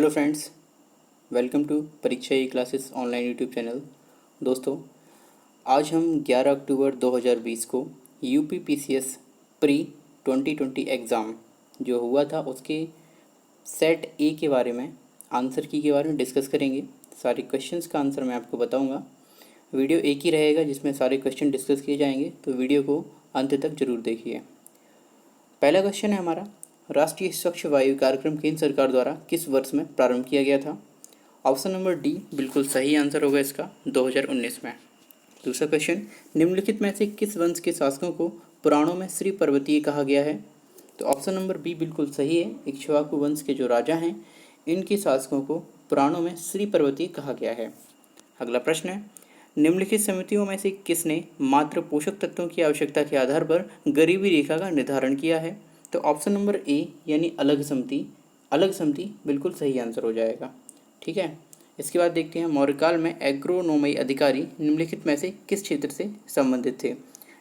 Hello friends, welcome to परीक्षा ई classes online YouTube channel. दोस्तों, आज हम 11 अक्टूबर 2020 को यूपी पीसीएस प्री 2020 एग्ज़ाम जो हुआ था उसके सेट ए के बारे में, आंसर की के बारे में डिस्कस करेंगे। सारे क्वेश्चंस का आंसर मैं आपको बताऊंगा। वीडियो एक ही रहेगा जिसमें सारे क्वेश्चन डिस्कस किए जाएंगे, तो वीडियो को अंत तक जरूर देखिए। पहला क्वेश्चन है हमारा, राष्ट्रीय स्वच्छ वायु कार्यक्रम केंद्र सरकार द्वारा किस वर्ष में प्रारंभ किया गया था? ऑप्शन नंबर डी बिल्कुल सही आंसर होगा इसका, 2019 में। दूसरा क्वेश्चन, निम्नलिखित में से किस वंश के शासकों को पुराणों में श्री पर्वतीय कहा गया है? तो ऑप्शन नंबर बी बिल्कुल सही है। इक्ष्वाकु वंश के जो राजा हैं, इनके शासकों को पुराणों में श्री पर्वतीय कहा गया है। अगला प्रश्न है, निम्नलिखित समितियों में से किसने मात्र पोषक तत्वों की आवश्यकता के आधार पर गरीबी रेखा का निर्धारण किया है? तो ऑप्शन नंबर ए यानी अलग समिति बिल्कुल सही आंसर हो जाएगा। ठीक है, इसके बाद देखते हैं, मौर्यकाल में एग्रोनोमी अधिकारी निम्नलिखित में से किस क्षेत्र से संबंधित थे?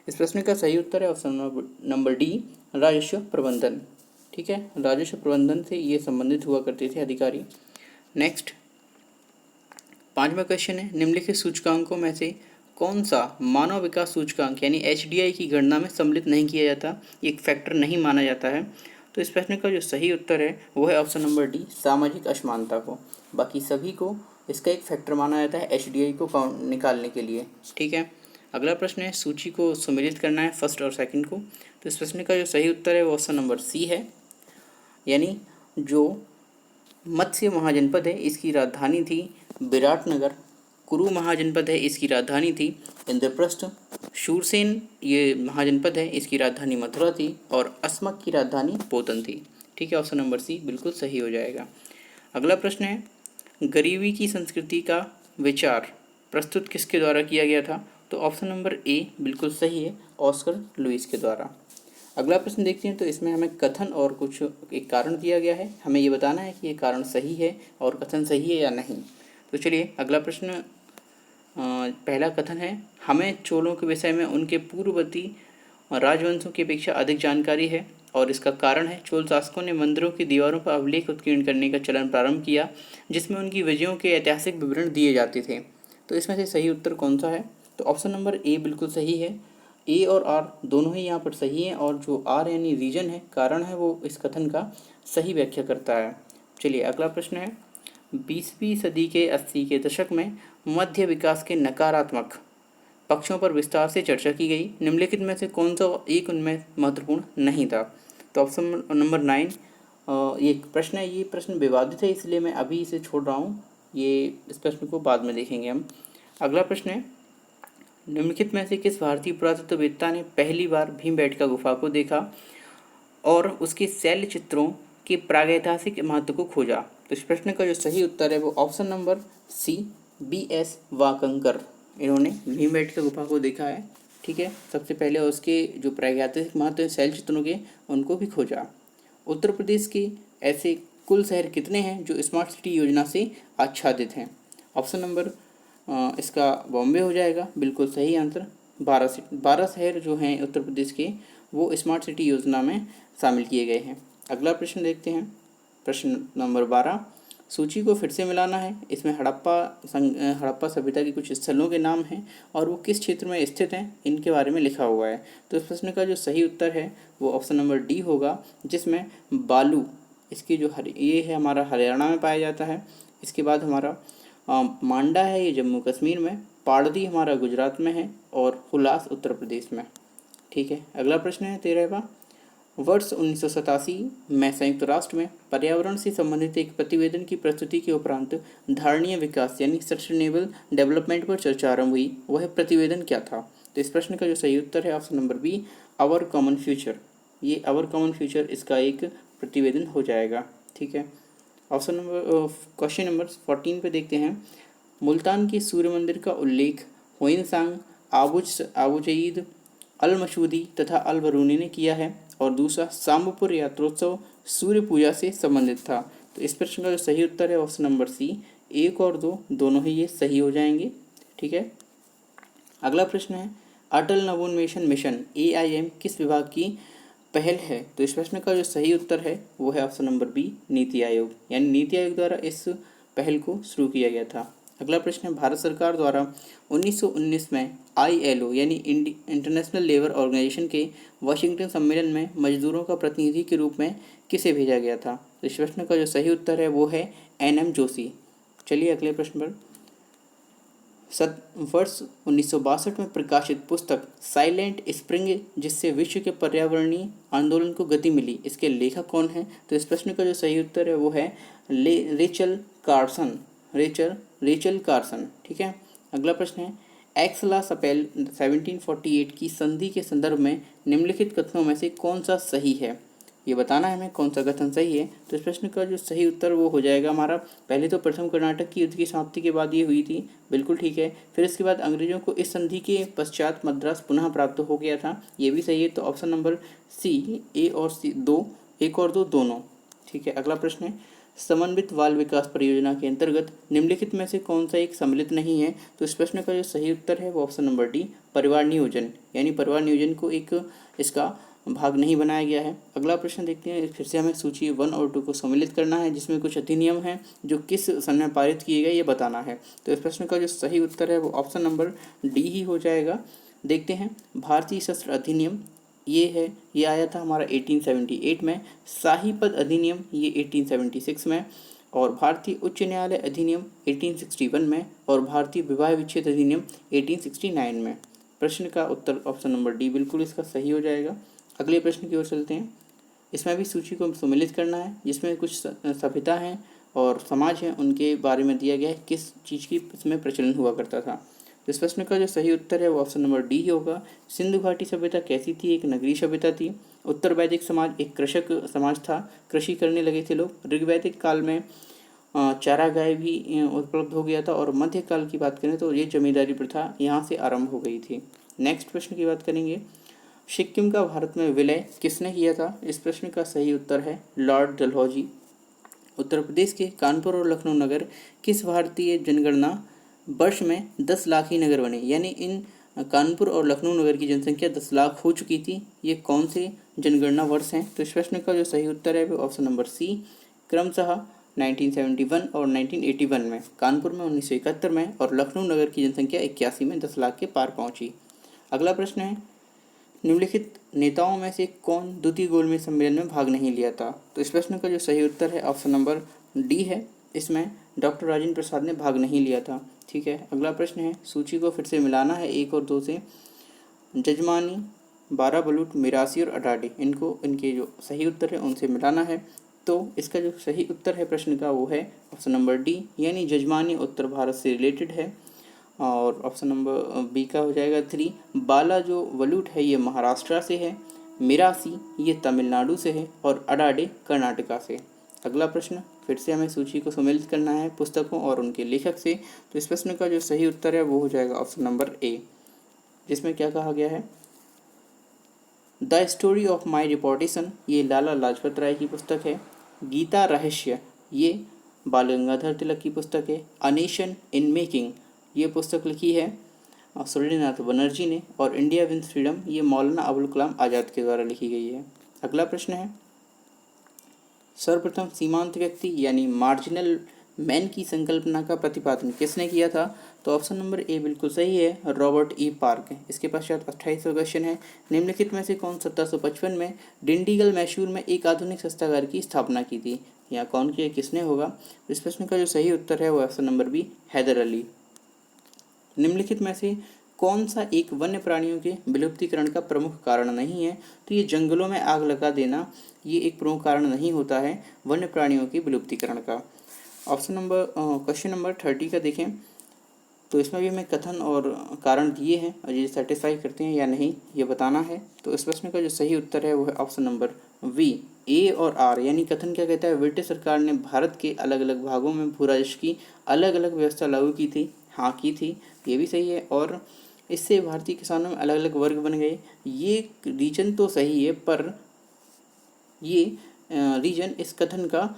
इस प्रश्न का सही उत्तर है ऑप्शन नंबर डी, राजस्व प्रबंधन। ठीक है, राजस्व प्रबंधन से ये संबंधित हुआ करते थे अधिकारी। नेक्स्ट, पांचवा क्वेश्चन है, निम्नलिखित सूचकांकों में से कौन सा मानव विकास सूचकांक यानी एचडीआई की गणना में सम्मिलित नहीं किया जाता, एक फैक्टर नहीं माना जाता है? तो इस प्रश्न का जो सही उत्तर है वो है ऑप्शन नंबर डी, सामाजिक असमानता को। बाकी सभी को इसका एक फैक्टर माना जाता है एचडीआई को निकालने के लिए। ठीक है, अगला प्रश्न है, सूची को सुमेलित करना है फर्स्ट और सेकंड को। तो इस प्रश्न का जो सही उत्तर है वो ऑप्शन नंबर सी है, यानी जो मत्स्य महाजनपद है इसकी राजधानी थी विराटनगर, कुरु महाजनपद है इसकी राजधानी थी इंद्रप्रस्थ, शूरसेन ये महाजनपद है इसकी राजधानी मथुरा थी, और अस्मक की राजधानी पोतन थी। ठीक है, ऑप्शन नंबर सी बिल्कुल सही हो जाएगा। अगला प्रश्न है, गरीबी की संस्कृति का विचार प्रस्तुत किसके द्वारा किया गया था? तो ऑप्शन नंबर ए बिल्कुल सही है, ऑस्कर लुईस के द्वारा। अगला प्रश्न देखते हैं, तो इसमें हमें कथन और कुछ एक कारण दिया गया है, हमें ये बताना है कि ये कारण सही है और कथन सही है या नहीं। तो चलिए अगला प्रश्न, पहला कथन है, हमें चोलों के विषय में उनके पूर्ववर्ती राजवंशों की अपेक्षा अधिक जानकारी है, और इसका कारण है चोल शासकों ने मंदिरों की दीवारों पर अभिलेख उत्कीर्ण करने का चलन प्रारंभ किया जिसमें उनकी विजयों के ऐतिहासिक विवरण दिए जाते थे। तो इसमें से सही उत्तर कौन सा है? तो ऑप्शन नंबर ए बिल्कुल सही है। ए और आर दोनों ही यहाँ पर सही हैं, और जो आर यानी रीजन है, कारण है, वो इस कथन का सही व्याख्या करता है। चलिए अगला प्रश्न है, 20वीं सदी के 80 के दशक में मध्य विकास के नकारात्मक पक्षों पर विस्तार से चर्चा की गई, निम्नलिखित में से कौन सा एक उनमें महत्वपूर्ण नहीं था? तो ऑप्शन नंबर 9, ये प्रश्न है, ये प्रश्न विवादित है इसलिए मैं अभी इसे छोड़ रहा हूँ, ये इस प्रश्न को बाद में देखेंगे हम। अगला प्रश्न है, निम्नलिखित में से किस भारतीय पुरातत्ववेत्ता ने पहली बार भीमबेटका गुफा को देखा और उसके शैल चित्रों के प्रागैतिहासिक महत्व को खोजा? तो इस प्रश्न का जो सही उत्तर है वो ऑप्शन नंबर सी, बी.एस. वाकंकर, इन्होंने भीमबेटका गुफा को देखा है। ठीक है, सबसे पहले उसके जो प्रागैतिहासिक महत्व शैल चित्रों के उनको भी खोजा। उत्तर प्रदेश के ऐसे कुल शहर कितने हैं जो स्मार्ट सिटी योजना से आच्छादित हैं? ऑप्शन नंबर इसका बॉम्बे हो जाएगा, बिल्कुल सही आंसर। 12 शहर जो हैं उत्तर प्रदेश के वो स्मार्ट सिटी योजना में शामिल किए गए हैं। अगला प्रश्न देखते हैं, प्रश्न नंबर 12, सूची को फिर से मिलाना है। इसमें हड़प्पा सभ्यता के कुछ स्थलों के नाम हैं और वो किस क्षेत्र में स्थित हैं इनके बारे में लिखा हुआ है। तो इस प्रश्न का जो सही उत्तर है वो ऑप्शन नंबर डी होगा, जिसमें बालू, इसकी जो ये है हमारा हरियाणा में पाया जाता है। इसके बाद हमारा मांडा है ये जम्मू कश्मीर में, पाड़दी हमारा गुजरात में है, और हुलास उत्तर प्रदेश में। ठीक है, अगला प्रश्न है 13वां, वर्ष 1987 में संयुक्त राष्ट्र में पर्यावरण से संबंधित एक प्रतिवेदन की प्रस्तुति के उपरांत धारणीय विकास यानी सस्टेनेबल डेवलपमेंट पर चर्चा आरंभ हुई, वह प्रतिवेदन क्या था? तो इस प्रश्न का जो सही उत्तर है option number B, our common future. ये आवर कॉमन फ्यूचर इसका एक प्रतिवेदन हो जाएगा। ठीक है, ऑप्शन नंबर क्वेश्चन नंबर 14 पे देखते हैं, मुल्तान के सूर्य मंदिर का उल्लेख हुइनसांग, आबुजईद, अल मसूदी तथा अल बरूनी ने किया है, और दूसरा सांबपुर यात्रोत्सव सूर्य पूजा से संबंधित था। तो इस प्रश्न का जो सही उत्तर है ऑप्शन नंबर सी, 1 और 2 दोनों ही ये सही हो जाएंगे। ठीक है, अगला प्रश्न है, अटल नवोन्मेषण मिशन AIM किस विभाग की पहल है। तो इस प्रश्न का जो सही उत्तर है वो है option number B, NITI Aayog, यानी नीति आयोग द्वारा इस पहल को शुरू किया गया था। अगला प्रश्न है, भारत सरकार द्वारा 1919 में ILO यानी इंटरनेशनल लेबर ऑर्गेनाइजेशन के वाशिंगटन सम्मेलन में मजदूरों का प्रतिनिधि के रूप में किसे भेजा गया था? तो इस प्रश्न का जो सही उत्तर है वो है NM जोशी। चलिए अगले प्रश्न पर। वर्ष 1962 में प्रकाशित पुस्तक साइलेंट स्प्रिंग, जिससे विश्व के पर्यावरणीय आंदोलन को गति मिली, इसके लेखक कौन है? तो इस प्रश्न का जो सही उत्तर है वो है रेचल कार्सन। रेचल कार्सन, ठीक है। अगला प्रश्न है, एक्सला सपेल 1748 की संधि के संदर्भ में निम्नलिखित कथनों में से कौन सा सही है? ये बताना है हमें कौन सा कथन सही है। तो इस प्रश्न का जो सही उत्तर वो हो जाएगा हमारा, पहले तो प्रथम कर्नाटक की युद्ध की समाप्ति के बाद ये हुई थी, बिल्कुल ठीक है। फिर इसके बाद अंग्रेजों को इस संधि के पश्चात मद्रास पुनः प्राप्त हो गया था, ये भी सही है। तो ऑप्शन नंबर सी, ए और सी, दो, एक और दो दोनों, ठीक है। अगला प्रश्न है, समन्वित बाल विकास परियोजना के अंतर्गत निम्नलिखित में से कौन सा एक सम्मिलित नहीं है? तो इस प्रश्न का जो सही उत्तर है वो ऑप्शन नंबर डी, परिवार नियोजन, यानी परिवार नियोजन को एक इसका भाग नहीं बनाया गया है। अगला प्रश्न देखते हैं, फिर से हमें सूची 1 और 2 को सम्मिलित करना है, जिसमें कुछ अधिनियम हैं जो किस सन में पारित किए गए ये बताना है। तो इस प्रश्न का जो सही उत्तर है वो ऑप्शन नंबर डी ही हो जाएगा। देखते हैं, भारतीय शस्त्र अधिनियम ये है, ये आया था हमारा 1878 में। शाही पद अधिनियम ये 1876 में, और भारतीय उच्च न्यायालय अधिनियम 1861 में, और भारतीय विवाह विच्छेद अधिनियम 1869 में। प्रश्न का उत्तर ऑप्शन नंबर डी बिल्कुल इसका सही हो जाएगा। अगले प्रश्न की ओर चलते हैं। इसमें भी सूची को सम्मिलित करना है, जिसमें कुछ सभ्यता हैं और समाज हैं, उनके बारे में दिया गया है किस चीज़ की इसमें प्रचलन हुआ करता था। इस प्रश्न का जो सही उत्तर है वो ऑप्शन नंबर डी ही होगा। सिंधु घाटी सभ्यता कैसी थी? एक नगरीय सभ्यता थी। उत्तर वैदिक समाज एक कृषक समाज था, कृषि करने लगे थे लोग। ऋग्वैदिक काल में चारागाह भी उपलब्ध हो गया था, और मध्यकाल की बात करें तो ये जमींदारी प्रथा यहाँ से आरंभ हो गई थी। नेक्स्ट प्रश्न की बात करेंगे, सिक्किम का भारत में विलय किसने किया था? इस प्रश्न का सही उत्तर है लॉर्ड डलहौजी। उत्तर प्रदेश के कानपुर और लखनऊ नगर किस भारतीय जनगणना वर्ष में 10 लाख ही नगर बने, यानी इन कानपुर और लखनऊ नगर की जनसंख्या 10 लाख हो चुकी थी, ये कौन से जनगणना वर्ष हैं? तो इस प्रश्न का जो सही उत्तर है वो ऑप्शन नंबर सी, क्रमशः 1971 और 1981 में। कानपुर में 1971 में, और लखनऊ नगर की जनसंख्या 81 में 10 लाख के पार पहुंची। अगला प्रश्न है, निम्नलिखित नेताओं में से कौन द्वितीय गोलमेज सम्मेलन में भाग नहीं लिया था? तो इस प्रश्न का जो सही उत्तर है ऑप्शन नंबर डी है, इसमें डॉक्टर राजेंद्र प्रसाद ने भाग नहीं लिया था, ठीक है। अगला प्रश्न है, सूची को फिर से मिलाना है 1 और 2 से। जजमानी, बाराबलूट, मिरासी और अडाडी, इनको इनके जो सही उत्तर है उनसे मिलाना है। तो इसका जो सही उत्तर है प्रश्न का वो है ऑप्शन नंबर डी, यानी जजमानी उत्तर भारत से रिलेटेड है, और ऑप्शन नंबर बी का हो जाएगा 3। बाला जो वलूट है ये महाराष्ट्र से है, मिरासी ये तमिलनाडु से है, और अडाडे कर्नाटका से। अगला प्रश्न, फिर से हमें सूची को सम्मिलित करना है पुस्तकों और उनके लेखक से। तो इस प्रश्न का जो सही उत्तर है वो हो जाएगा ऑप्शन नंबर ए, जिसमें क्या कहा गया है, द स्टोरी ऑफ माई रिपोर्टेशन ये लाला लाजपत राय की पुस्तक है। गीता रहस्य ये बाल गंगाधर तिलक की पुस्तक है। अ नेशन इन मेकिंग ये पुस्तक लिखी है सूर्यनाथ बनर्जी ने, और इंडिया विंस फ्रीडम ये मौलाना अबुल कलाम आज़ाद के द्वारा लिखी गई है। अगला प्रश्न है, सर्वप्रथम सीमांत व्यक्ति यानी मार्जिनल मैन की संकल्पना का प्रतिपादन किसने किया था? तो ऑप्शन नंबर ए बिल्कुल सही है, रॉबर्ट ई पार्क। इसके पश्चात 28वां क्वेश्चन है, निम्नलिखित में से कौन 1755 में डिंडीगल मैसूर में एक आधुनिक शस्त्रागार की स्थापना की थी? या कौन किया, किसने होगा? इस प्रश्न का जो सही उत्तर है वो option number B, Haidar Ali. निम्नलिखित में से कौन सा एक वन्य प्राणियों के विलुप्तीकरण का प्रमुख कारण नहीं है? तो ये जंगलों में आग लगा देना ये एक प्रमुख कारण नहीं होता है वन्य प्राणियों के विलुप्तीकरण का। ऑप्शन नंबर क्वेश्चन नंबर 30 का देखें, तो इसमें भी हमें कथन और कारण दिए हैं, और ये सेटिस्फाई करते हैं या नहीं ये बताना है। तो इस प्रश्न का जो सही उत्तर है वो है ऑप्शन नंबर वी, ए और आर, यानी कथन क्या कहता है, ब्रिटिश सरकार ने भारत के अलग अलग भागों में भू राजस्व की अलग अलग व्यवस्था लागू की थी। हाँ की थी, ये भी सही है, और इससे भारतीय किसानों में अलग अलग वर्ग बन गए। ये रीजन तो सही है, पर ये रीजन इस कथन का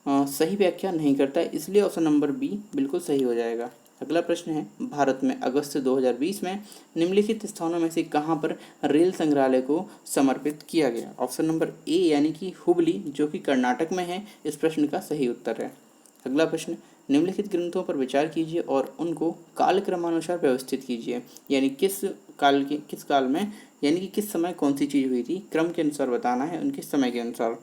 सही व्याख्या नहीं करता है, इसलिए ऑप्शन नंबर बी बिल्कुल सही हो जाएगा। अगला प्रश्न है, भारत में अगस्त 2020 में निम्नलिखित स्थानों में से कहाँ पर रेल संग्रहालय को समर्पित किया गया? ऑप्शन नंबर ए यानी कि हुबली, जो कि कर्नाटक में है, इस प्रश्न का सही उत्तर है। अगला प्रश्न, निम्नलिखित ग्रंथों पर विचार कीजिए और उनको कालक्रमानुसार व्यवस्थित कीजिए। यानी किस काल में, यानी कि किस समय कौन सी चीज़ हुई थी, क्रम के अनुसार बताना है, उनके समय के अनुसार।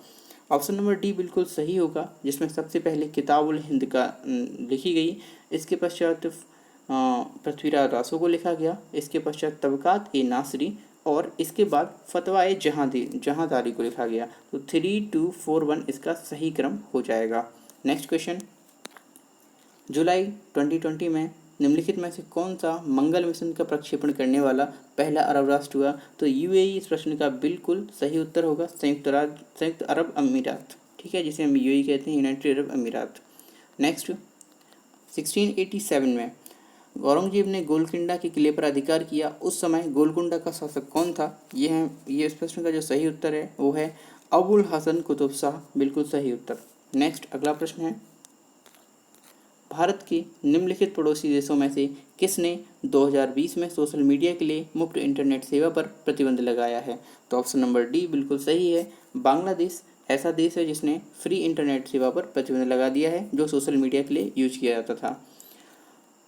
ऑप्शन नंबर डी बिल्कुल सही होगा, जिसमें सबसे पहले किताबुल हिंद का लिखी गई, इसके पश्चात पृथ्वीराज रासो को लिखा गया, इसके पश्चात तबकात ए नासरी, और इसके बाद फतवाए जहांदारी को लिखा गया। तो 3, 2, 4, 1 इसका सही क्रम हो जाएगा। नेक्स्ट क्वेश्चन, जुलाई 2020 में निम्नलिखित में से कौन सा मंगल मिशन का प्रक्षेपण करने वाला पहला अरब राष्ट्र हुआ? तो यूएई इस प्रश्न का बिल्कुल सही उत्तर होगा, संयुक्त अरब अमीरात, ठीक है, जिसे हम यूएई कहते हैं, यूनाइटेड अरब अमीरात। नेक्स्ट, 1687 में औरंगजेब ने गोलकुंडा के किले पर अधिकार किया, उस समय गोलकुंडा का शासक कौन था? ये इस प्रश्न का जो सही उत्तर है वो है अबुल हसन कुतुब शाह, बिल्कुल सही उत्तर। नेक्स्ट, अगला प्रश्न है, भारत के निम्नलिखित पड़ोसी देशों में से किसने 2020 में सोशल मीडिया के लिए मुफ्त इंटरनेट सेवा पर प्रतिबंध लगाया है? तो ऑप्शन नंबर डी बिल्कुल सही है, बांग्लादेश ऐसा देश है जिसने फ्री इंटरनेट सेवा पर प्रतिबंध लगा दिया है, जो सोशल मीडिया के लिए यूज किया जाता था।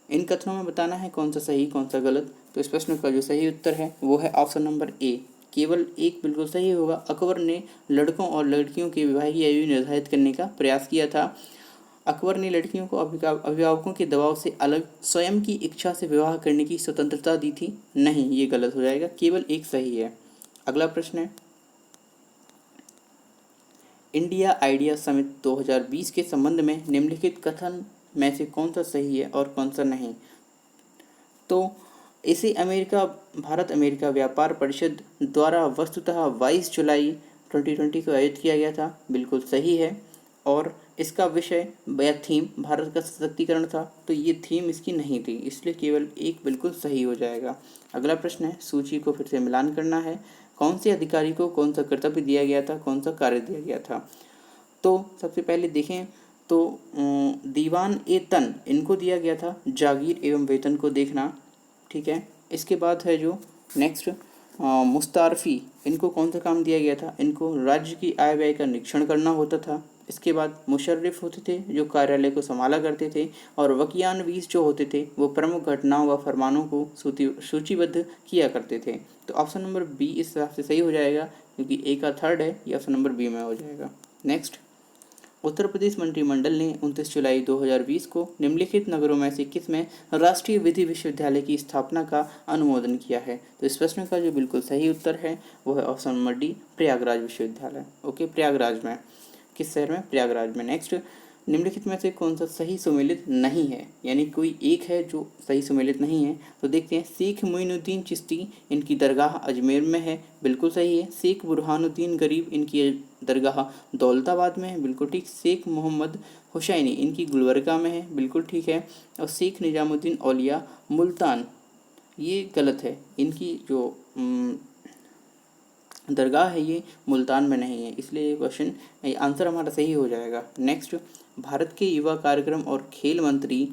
इन कथनों में बताना है कौन सा सही कौन सा गलत। तो इस प्रश्न का जो सही उत्तर है वो है ऑप्शन नंबर ए, केवल एक बिल्कुल सही होगा। अकबर ने लड़कों और लड़कियों की विवाह की आयु निर्धारित करने का प्रयास किया था। अकबर ने लड़कियों को अभिभावकों के दबाव से अलग स्वयं की इच्छा से विवाह करने की स्वतंत्रता दी थी? नहीं, ये गलत हो जाएगा, केवल एक सही है। अगला प्रश्न है, इंडिया आइडिया समिट 2020 के संबंध में निम्नलिखित कथन में से कौन सा सही है और कौन सा नहीं? तो इसे भारत अमेरिका व्यापार परिषद द्वारा वस्तुतः 22 जुलाई 2020 को आयोजित किया गया था, बिल्कुल सही है। और इसका विषय या थीम भारत का सशक्तिकरण था, तो ये थीम इसकी नहीं थी, इसलिए केवल एक बिल्कुल सही हो जाएगा। अगला प्रश्न है, सूची को फिर से मिलान करना है, कौन से अधिकारी को कौन सा कर्तव्य दिया गया था, कौन सा कार्य दिया गया था। तो सबसे पहले देखें तो दीवान ए तन इनको दिया गया था जागीर एवं वेतन को देखना, ठीक है। इसके बाद है जो नेक्स्ट मुस्तारफी, इनको कौन सा काम दिया गया था? इनको राज्य की आय व्यय का निरीक्षण करना होता था। इसके बाद मुशर्रिफ होते थे जो कार्यालय को संभाला करते थे, और वकियानवीस जो होते थे वो प्रमुख घटनाओं व फरमानों को सूचीबद्ध किया करते थे। तो ऑप्शन नंबर बी इस हिसाब से सही हो जाएगा, क्योंकि ए का थर्ड है, ये ऑप्शन नंबर बी में हो जाएगा। नेक्स्ट, उत्तर प्रदेश मंत्रिमंडल ने 29 जुलाई 2020 को निम्नलिखित नगरों में से किस में राष्ट्रीय विधि विश्वविद्यालय की स्थापना का अनुमोदन किया है? तो इस प्रश्न का जो बिल्कुल सही उत्तर है वो है ऑप्शन नंबर डी, प्रयागराज विश्वविद्यालय। ओके, प्रयागराज में, किस शहर में? प्रयागराज में। नेक्स्ट, निम्नलिखित में से कौन सा सही सुमेलित नहीं है, यानी कोई एक है जो सही सुमेलित नहीं है? तो देखते हैं, शेख मोइनुद्दीन चिश्ती इनकी दरगाह अजमेर में है, बिल्कुल सही है। शेख बुरहानुद्दीन गरीब इनकी दरगाह दौलताबाद में है, बिल्कुल ठीक। शेख मोहम्मद हुसैनी इनकी गुलबर्गा में है, बिल्कुल ठीक है। और शेख निजामुद्दीन औलिया मुल्तान, ये गलत है, इनकी जो दरगाह है ये मुल्तान में नहीं है, इसलिए ये क्वेश्चन आंसर हमारा सही हो जाएगा। नेक्स्ट, भारत के युवा कार्यक्रम और खेल मंत्री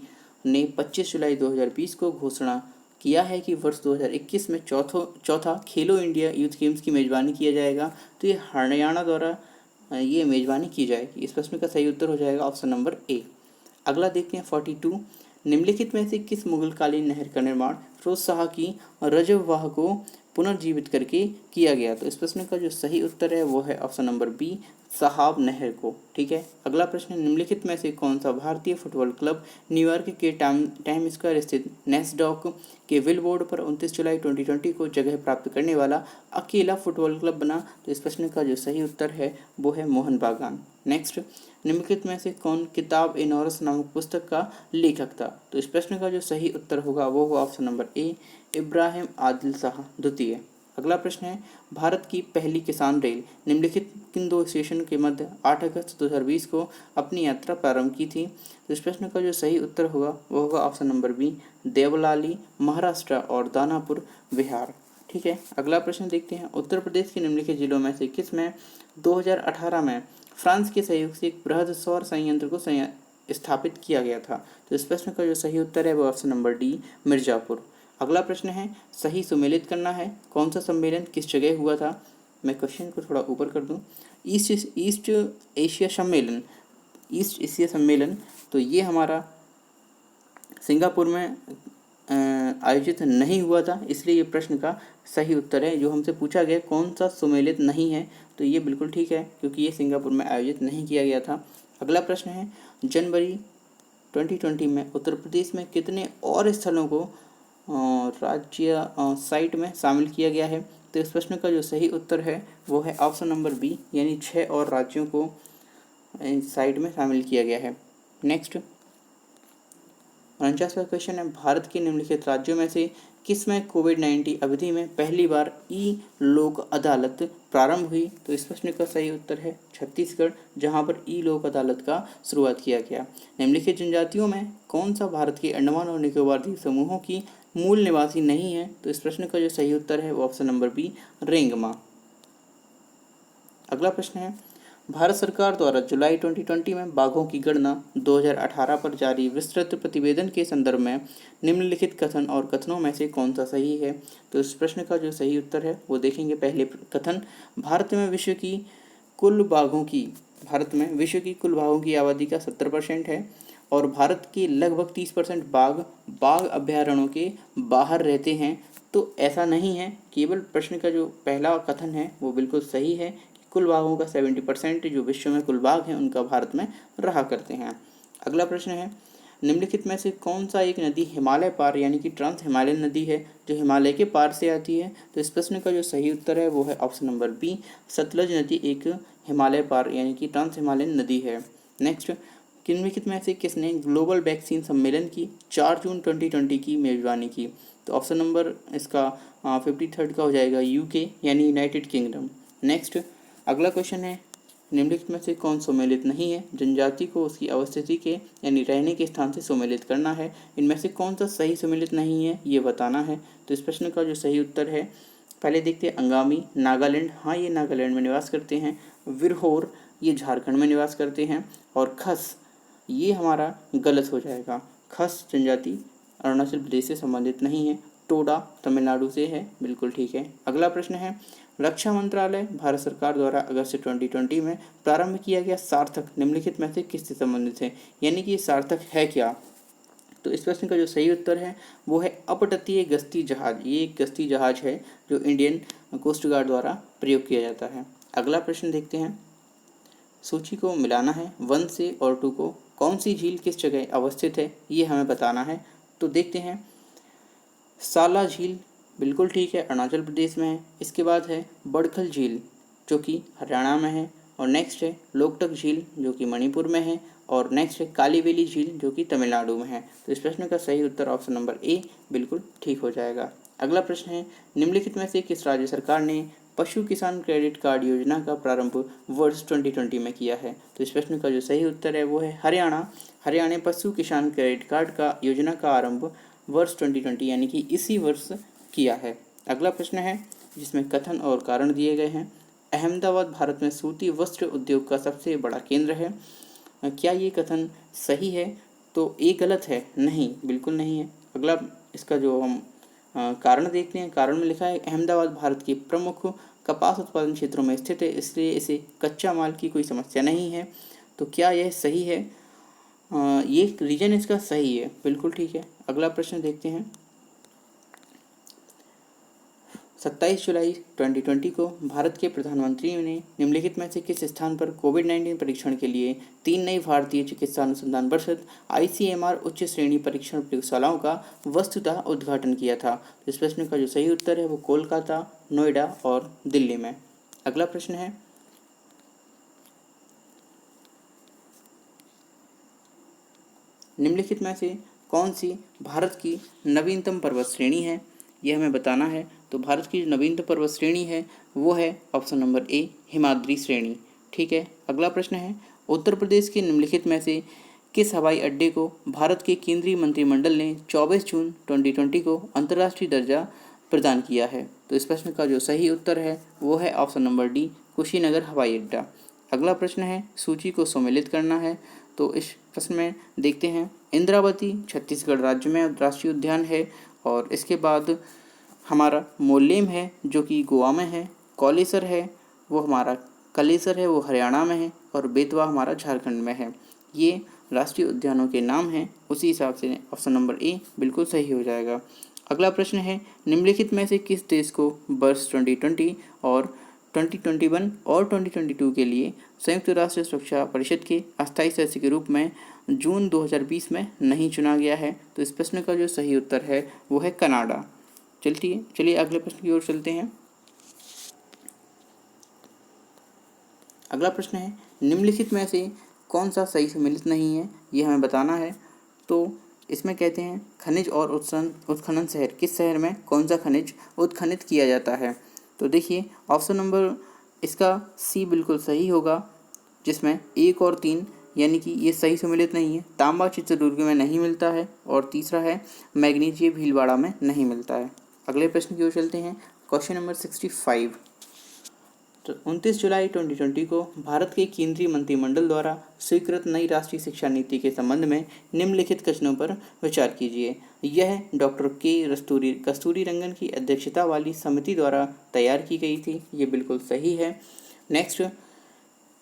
ने 25 जुलाई 2020 को घोषणा किया है कि वर्ष 2021 में चौथा खेलो इंडिया यूथ गेम्स की मेज़बानी किया जाएगा। तो ये हरियाणा द्वारा ये मेज़बानी की जाएगी। इस प्रश्न का सही उत्तर हो जाएगा ऑप्शन नंबर ए। अगला देखते हैं 42, निम्नलिखित में से किस मुगलकालीन नहर का निर्माण फिरोज शाह की रजवाह को पुनर्जीवित करके किया गया? तो इस प्रश्न का जो सही उत्तर है वो है ऑप्शन नंबर बी, साहाब नहर को, ठीक है। अगला प्रश्न, निम्नलिखित में से कौन सा भारतीय फुटबॉल क्लब न्यूयॉर्क के टाइम स्क्वायर स्थित नेस्डॉक के बिलबोर्ड पर 29 जुलाई 2020 को जगह प्राप्त करने वाला अकेला फुटबॉल क्लब बना? तो इस प्रश्न का जो सही उत्तर है वो है मोहन बागान। नेक्स्ट, निम्नलिखित में से कौन किताब ए नौरस नामक पुस्तक का लेखक था? तो इस प्रश्न का जो सही उत्तर होगा वो होगा option number A, Ibrahim Adil Shah द्वितीय। अगला प्रश्न है, भारत की पहली किसान रेल निम्नलिखित किन दो स्टेशन के मध्य 8 अगस्त 2020 को अपनी यात्रा प्रारंभ की थी? तो इस प्रश्न का जो सही उत्तर होगा वो होगा option number B, Devlali Maharashtra और दानापुर बिहार, ठीक है। अगला प्रश्न देखते हैं, उत्तर प्रदेश के निम्नलिखित जिलों में से किस में 2018 में फ्रांस के सहयोग से एक बृहद सौर संयंत्र को स्थापित किया गया था? तो इस प्रश्न का जो सही उत्तर है वो ऑप्शन नंबर डी, मिर्ज़ापुर। अगला प्रश्न है, सही सुमेलित करना है, कौन सा सम्मेलन किस जगह हुआ था? मैं क्वेश्चन को थोड़ा ऊपर कर दूं। ईस्ट एशिया सम्मेलन, ईस्ट एशिया सम्मेलन, तो ये हमारा सिंगापुर में आयोजित नहीं हुआ था, इसलिए ये प्रश्न का सही उत्तर है। जो हमसे पूछा गया कौन सा सुमेलित नहीं है, तो ये बिल्कुल ठीक है, क्योंकि ये सिंगापुर में आयोजित नहीं किया गया था। अगला प्रश्न है, जनवरी 2020 में उत्तर प्रदेश में कितने और स्थलों को राज्य साइट में शामिल किया गया है? तो इस प्रश्न का जो सही उत्तर है वो है ऑप्शन नंबर बी, यानी 6 और राज्यों को साइट में शामिल किया गया है। नेक्स्ट 49वां क्वेश्चन है, भारत के निम्नलिखित राज्यों में से किसमें कोविड-19 अवधि में पहली बार ई लोक अदालत प्रारंभ हुई? तो इस प्रश्न का सही उत्तर है छत्तीसगढ़, जहां पर ई लोक अदालत का शुरुआत किया गया। निम्नलिखित जनजातियों में कौन सा भारत के अंडमान और निकोबार द्वीप समूहों की मूल निवासी नहीं है? तो इस प्रश्न का जो सही उत्तर है वो ऑप्शन नंबर बी, रेंगमा। अगला प्रश्न है, भारत सरकार द्वारा जुलाई 2020 में बाघों की गणना 2018 पर जारी विस्तृत प्रतिवेदन के संदर्भ में निम्नलिखित कथन और कथनों में से कौन सा सही है? तो इस प्रश्न का जो सही उत्तर है वो देखेंगे। पहले कथन, भारत में विश्व की कुल बाघों की आबादी का 70% है और भारत के लगभग 30% बाघ अभ्यारण्यों के बाहर रहते हैं। तो ऐसा नहीं है, केवल प्रश्न का जो पहला कथन है वो बिल्कुल सही है। कुल बाघों का 70% जो विश्व में कुल बाघ हैं उनका भारत में रहा करते हैं। अगला प्रश्न है, निम्नलिखित में से कौन सा एक नदी हिमालय पार यानी कि ट्रांस हिमालयन नदी है जो हिमालय के पार से आती है? तो इस प्रश्न का जो सही उत्तर है वो है ऑप्शन नंबर बी, सतलज नदी एक हिमालय पार यानी कि ट्रांस हिमालयन नदी है। नेक्स्ट, निम्नलिखित में से किसने ग्लोबल वैक्सीन सम्मेलन की 4 जून 2020 की मेजबानी की? तो ऑप्शन नंबर इसका 53rd का हो जाएगा, यूके यानी यूनाइटेड किंगडम। नेक्स्ट अगला क्वेश्चन है, निम्नलिखित में से कौन सुमेलित नहीं है? जनजाति को उसकी अवस्थिति के यानी रहने के स्थान से सुमेलित करना है। इनमें से कौन सा सही सुमेलित नहीं है ये बताना है। तो इस प्रश्न का जो सही उत्तर है, पहले देखते हैं, अंगामी नागालैंड, हाँ ये नागालैंड में निवास करते हैं। विरहोर ये झारखंड में निवास करते हैं। और खस ये हमारा गलत हो जाएगा, खस जनजाति अरुणाचल प्रदेश से संबंधित नहीं है। टोडा तमिलनाडु से है, बिल्कुल ठीक है। अगला प्रश्न है, रक्षा मंत्रालय भारत सरकार द्वारा अगस्त 2020 में प्रारंभ किया गया सार्थक निम्नलिखित में से किससे संबंधित है? यानी कि ये सार्थक है क्या? तो इस प्रश्न का जो सही उत्तर है वो है अपतटीय गश्ती जहाज। ये एक गश्ती जहाज है जो इंडियन कोस्ट गार्ड द्वारा प्रयोग किया जाता है। अगला प्रश्न देखते हैं, सूची को मिलाना है 1 से और 2 को। कौन सी झील किस जगह अवस्थित है ये हमें बताना है। तो देखते हैं, साला झील बिल्कुल ठीक है, अरुणाचल प्रदेश में है। इसके बाद है बड़खल झील जो कि हरियाणा में है। और नेक्स्ट है लोकटक झील जो कि मणिपुर में है। और नेक्स्ट है कालीबेली झील जो कि तमिलनाडु में है। तो इस प्रश्न का सही उत्तर ऑप्शन नंबर ए बिल्कुल ठीक हो जाएगा। अगला प्रश्न है, निम्नलिखित में से किस राज्य सरकार ने पशु किसान क्रेडिट कार्ड योजना का प्रारंभ वर्ष 2020 में किया है? तो इस प्रश्न का जो सही उत्तर है वो है हरियाणा। हरियाणा पशु किसान क्रेडिट कार्ड का योजना का आरंभ वर्ष 2020 यानी कि इसी वर्ष किया है। अगला प्रश्न है जिसमें कथन और कारण दिए गए हैं, अहमदाबाद भारत में सूती वस्त्र उद्योग का सबसे बड़ा केंद्र है। क्या ये कथन सही है? तो ए गलत है, नहीं बिल्कुल नहीं है। अगला इसका जो हम कारण देखते हैं, कारण में लिखा है अहमदाबाद भारत के प्रमुख कपास उत्पादन क्षेत्रों में स्थित है, इसलिए इसे कच्चा माल की कोई समस्या नहीं है। तो क्या यह सही है? ये रीजन इसका सही है, बिल्कुल ठीक है। अगला प्रश्न देखते हैं, 27 जुलाई 2020 को भारत के प्रधानमंत्री ने निम्नलिखित में से किस स्थान पर कोविड-19 परीक्षण के लिए 3 नई भारतीय चिकित्सा अनुसंधान परिषद ICMR उच्च श्रेणी परीक्षण प्रयोगशालाओं का वस्तुतः उद्घाटन किया था? इस प्रश्न का जो सही उत्तर है वो कोलकाता, नोएडा और दिल्ली में। अगला प्रश्न है, निम्नलिखित में से कौन सी भारत की नवीनतम पर्वत श्रेणी है? यह हमें बताना है। तो भारत की नवीनतम पर्वत श्रेणी है वो है ऑप्शन नंबर ए, हिमाद्री श्रेणी, ठीक है। अगला प्रश्न है, उत्तर प्रदेश के निम्नलिखित में से किस हवाई अड्डे को भारत के केंद्रीय मंत्रिमंडल ने 24 जून 2020 को अंतर्राष्ट्रीय दर्जा प्रदान किया है? तो इस प्रश्न का जो सही उत्तर है वो है ऑप्शन नंबर डी, कुशीनगर हवाई अड्डा। अगला प्रश्न है, सूची को सम्मिलित करना है। तो इस प्रश्न में देखते हैं, इंद्रावती छत्तीसगढ़ राज्य में राष्ट्रीय उद्यान है। और इसके बाद हमारा मोल्लेम है जो कि गोवा में है, कौलेसर है वो हमारा कलेसर है वो हरियाणा में है, और बेतवा हमारा झारखंड में है। ये राष्ट्रीय उद्यानों के नाम हैं। उसी हिसाब से ऑप्शन नंबर ए बिल्कुल सही हो जाएगा। अगला प्रश्न है, निम्नलिखित में से किस देश को वर्ष 2020 और 2021 और 2022 के लिए संयुक्त राष्ट्र सुरक्षा परिषद के अस्थायी सदस्य के रूप में जून 2020 में नहीं चुना गया है? तो इस प्रश्न का जो सही उत्तर है वो है कनाडा। चलिए अगले प्रश्न की ओर चलते हैं। अगला प्रश्न है, निम्नलिखित में से कौन सा सही सम्मिलित नहीं है, ये हमें बताना है। तो इसमें कहते हैं, खनिज और उत्खनन शहर, किस शहर में कौन सा खनिज उत्खनित किया जाता है? तो देखिए ऑप्शन नंबर इसका सी बिल्कुल सही होगा, जिसमें 1 और 3 यानी कि ये सही सम्मिलित नहीं है। तांबा चित्रदुर्ग में नहीं मिलता है, और तीसरा है मैग्नीशियम भीलवाड़ा में नहीं मिलता है। अगले प्रश्न की ओर चलते हैं। Question number 65। तो 29 जुलाई 2020 को भारत के केंद्रीय मंत्रिमंडल द्वारा स्वीकृत नई राष्ट्रीय शिक्षा नीति के संबंध में निम्नलिखित कथनों पर विचार कीजिए। यह डॉक्टर कस्तूरी रंगन की अध्यक्षता वाली समिति द्वारा तैयार की गई थी। ये बिल्कुल सही है। नेक्स्ट,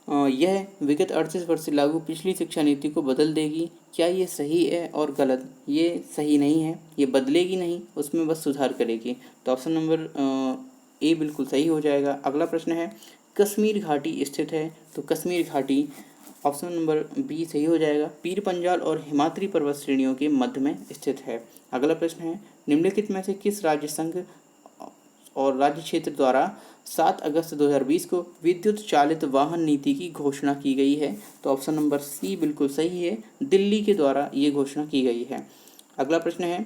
यह विगत 38 वर्ष से लागू पिछली शिक्षा नीति को बदल देगी। क्या ये सही है और गलत? ये सही नहीं है, ये बदलेगी नहीं, उसमें बस सुधार करेगी। तो ऑप्शन नंबर ए बिल्कुल सही हो जाएगा। अगला प्रश्न है, कश्मीर घाटी स्थित है। तो कश्मीर घाटी ऑप्शन नंबर बी सही हो जाएगा, पीर पंजाल और हिमाद्री पर्वत श्रेणियों के मध्य में स्थित है। अगला प्रश्न है, निम्नलिखित में से किस राज्य संघ और राज्य क्षेत्र द्वारा 7 अगस्त 2020 को विद्युत चालित वाहन नीति की घोषणा की गई है? तो ऑप्शन नंबर सी बिल्कुल सही है, दिल्ली के द्वारा ये घोषणा की गई है। अगला प्रश्न है,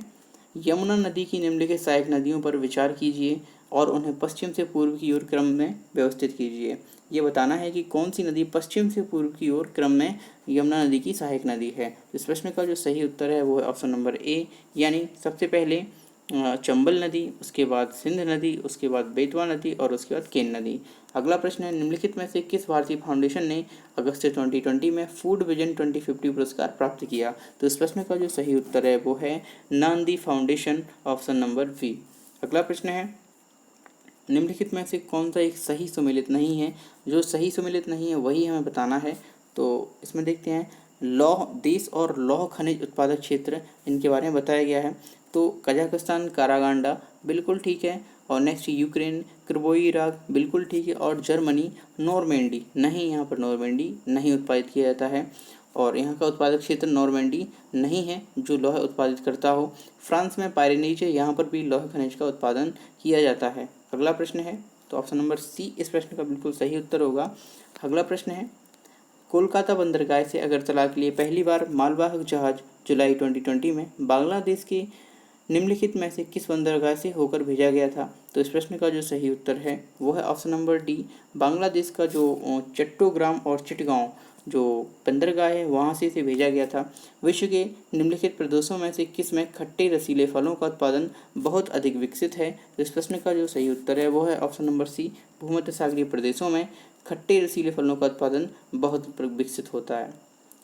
यमुना नदी की निम्नलिखित सहायक नदियों पर विचार कीजिए और उन्हें पश्चिम से पूर्व की ओर क्रम में व्यवस्थित कीजिए। ये बताना है कि कौन सी नदी पश्चिम से पूर्व की ओर क्रम में यमुना नदी की सहायक नदी है। इस प्रश्न का जो सही उत्तर है वो है ऑप्शन नंबर ए, यानी सबसे पहले चंबल नदी, उसके बाद सिंध नदी, उसके बाद बेतवा नदी और उसके बाद केन नदी। अगला प्रश्न है, निम्नलिखित में से किस भारतीय फाउंडेशन ने अगस्त 2020 में फूड विजन 2050 पुरस्कार प्राप्त किया? तो इस प्रश्न का जो सही उत्तर है वो है नांदी फाउंडेशन, ऑप्शन नंबर बी। अगला प्रश्न है, निम्नलिखित में से कौन सा एक सही सुमेलित नहीं है? जो सही सुमेलित नहीं है वही हमें बताना है। तो इसमें देखते हैं, लौह देश और लौह खनिज उत्पादक क्षेत्र, इनके बारे में बताया गया है। तो कजाकिस्तान कारागांडा बिल्कुल ठीक है, और नेक्स्ट यूक्रेन क्रिवोई राग बिल्कुल ठीक है, और जर्मनी नॉर्मेंडी नहीं, यहाँ पर नॉर्मेंडी नहीं उत्पादित किया जाता है, और यहाँ का उत्पादक क्षेत्र नॉर्मेंडी नहीं है जो लौह उत्पादित करता हो। फ्रांस में पायरेनीज है, यहाँ पर भी लौह खनिज का उत्पादन किया जाता है। अगला प्रश्न है, तो ऑप्शन नंबर सी इस प्रश्न का बिल्कुल सही उत्तर होगा। अगला प्रश्न है, कोलकाता बंदरगाह से अगरतला के लिए पहली बार मालवाहक जहाज जुलाई 2020 में बांग्लादेश के निम्नलिखित में से किस बंदरगाह से होकर भेजा गया था? तो इस प्रश्न का जो सही उत्तर है वो है ऑप्शन नंबर डी, बांग्लादेश का जो चट्टोग्राम और चिटगांव जो बंदरगाह है वहाँ से इसे भेजा गया था। विश्व के निम्नलिखित प्रदेशों में से किस में खट्टे रसीले फलों का उत्पादन बहुत अधिक विकसित है? तो इस प्रश्न का जो सही उत्तर है वो है ऑप्शन नंबर सी, भूमध्य सागरीय प्रदेशों में खट्टे रसीले फलों का उत्पादन बहुत विकसित होता है।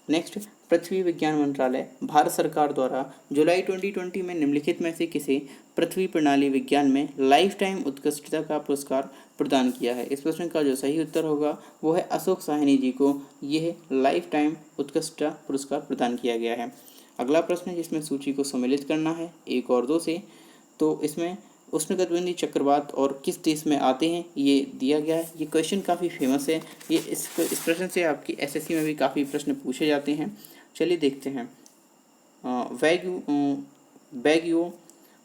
नेक्स्ट, पृथ्वी विज्ञान मंत्रालय भारत सरकार द्वारा जुलाई 2020 में निम्नलिखित में से किसे पृथ्वी प्रणाली विज्ञान में लाइफ टाइम उत्कृष्टता का पुरस्कार प्रदान किया है? इस प्रश्न का जो सही उत्तर होगा वो है अशोक साहनी जी को यह लाइफ टाइम उत्कृष्टता पुरस्कार प्रदान किया गया है। अगला प्रश्न जिसमें सूची को सम्मिलित करना है 1 और 2 से, तो इसमें उष्णकटिबंधीय चक्रवात और किस देश में आते हैं ये दिया गया है। ये क्वेश्चन काफ़ी फेमस है, ये इस प्रश्न से आपकी एसएससी में भी काफ़ी प्रश्न पूछे जाते हैं। चलिए देखते हैं, बैग्यो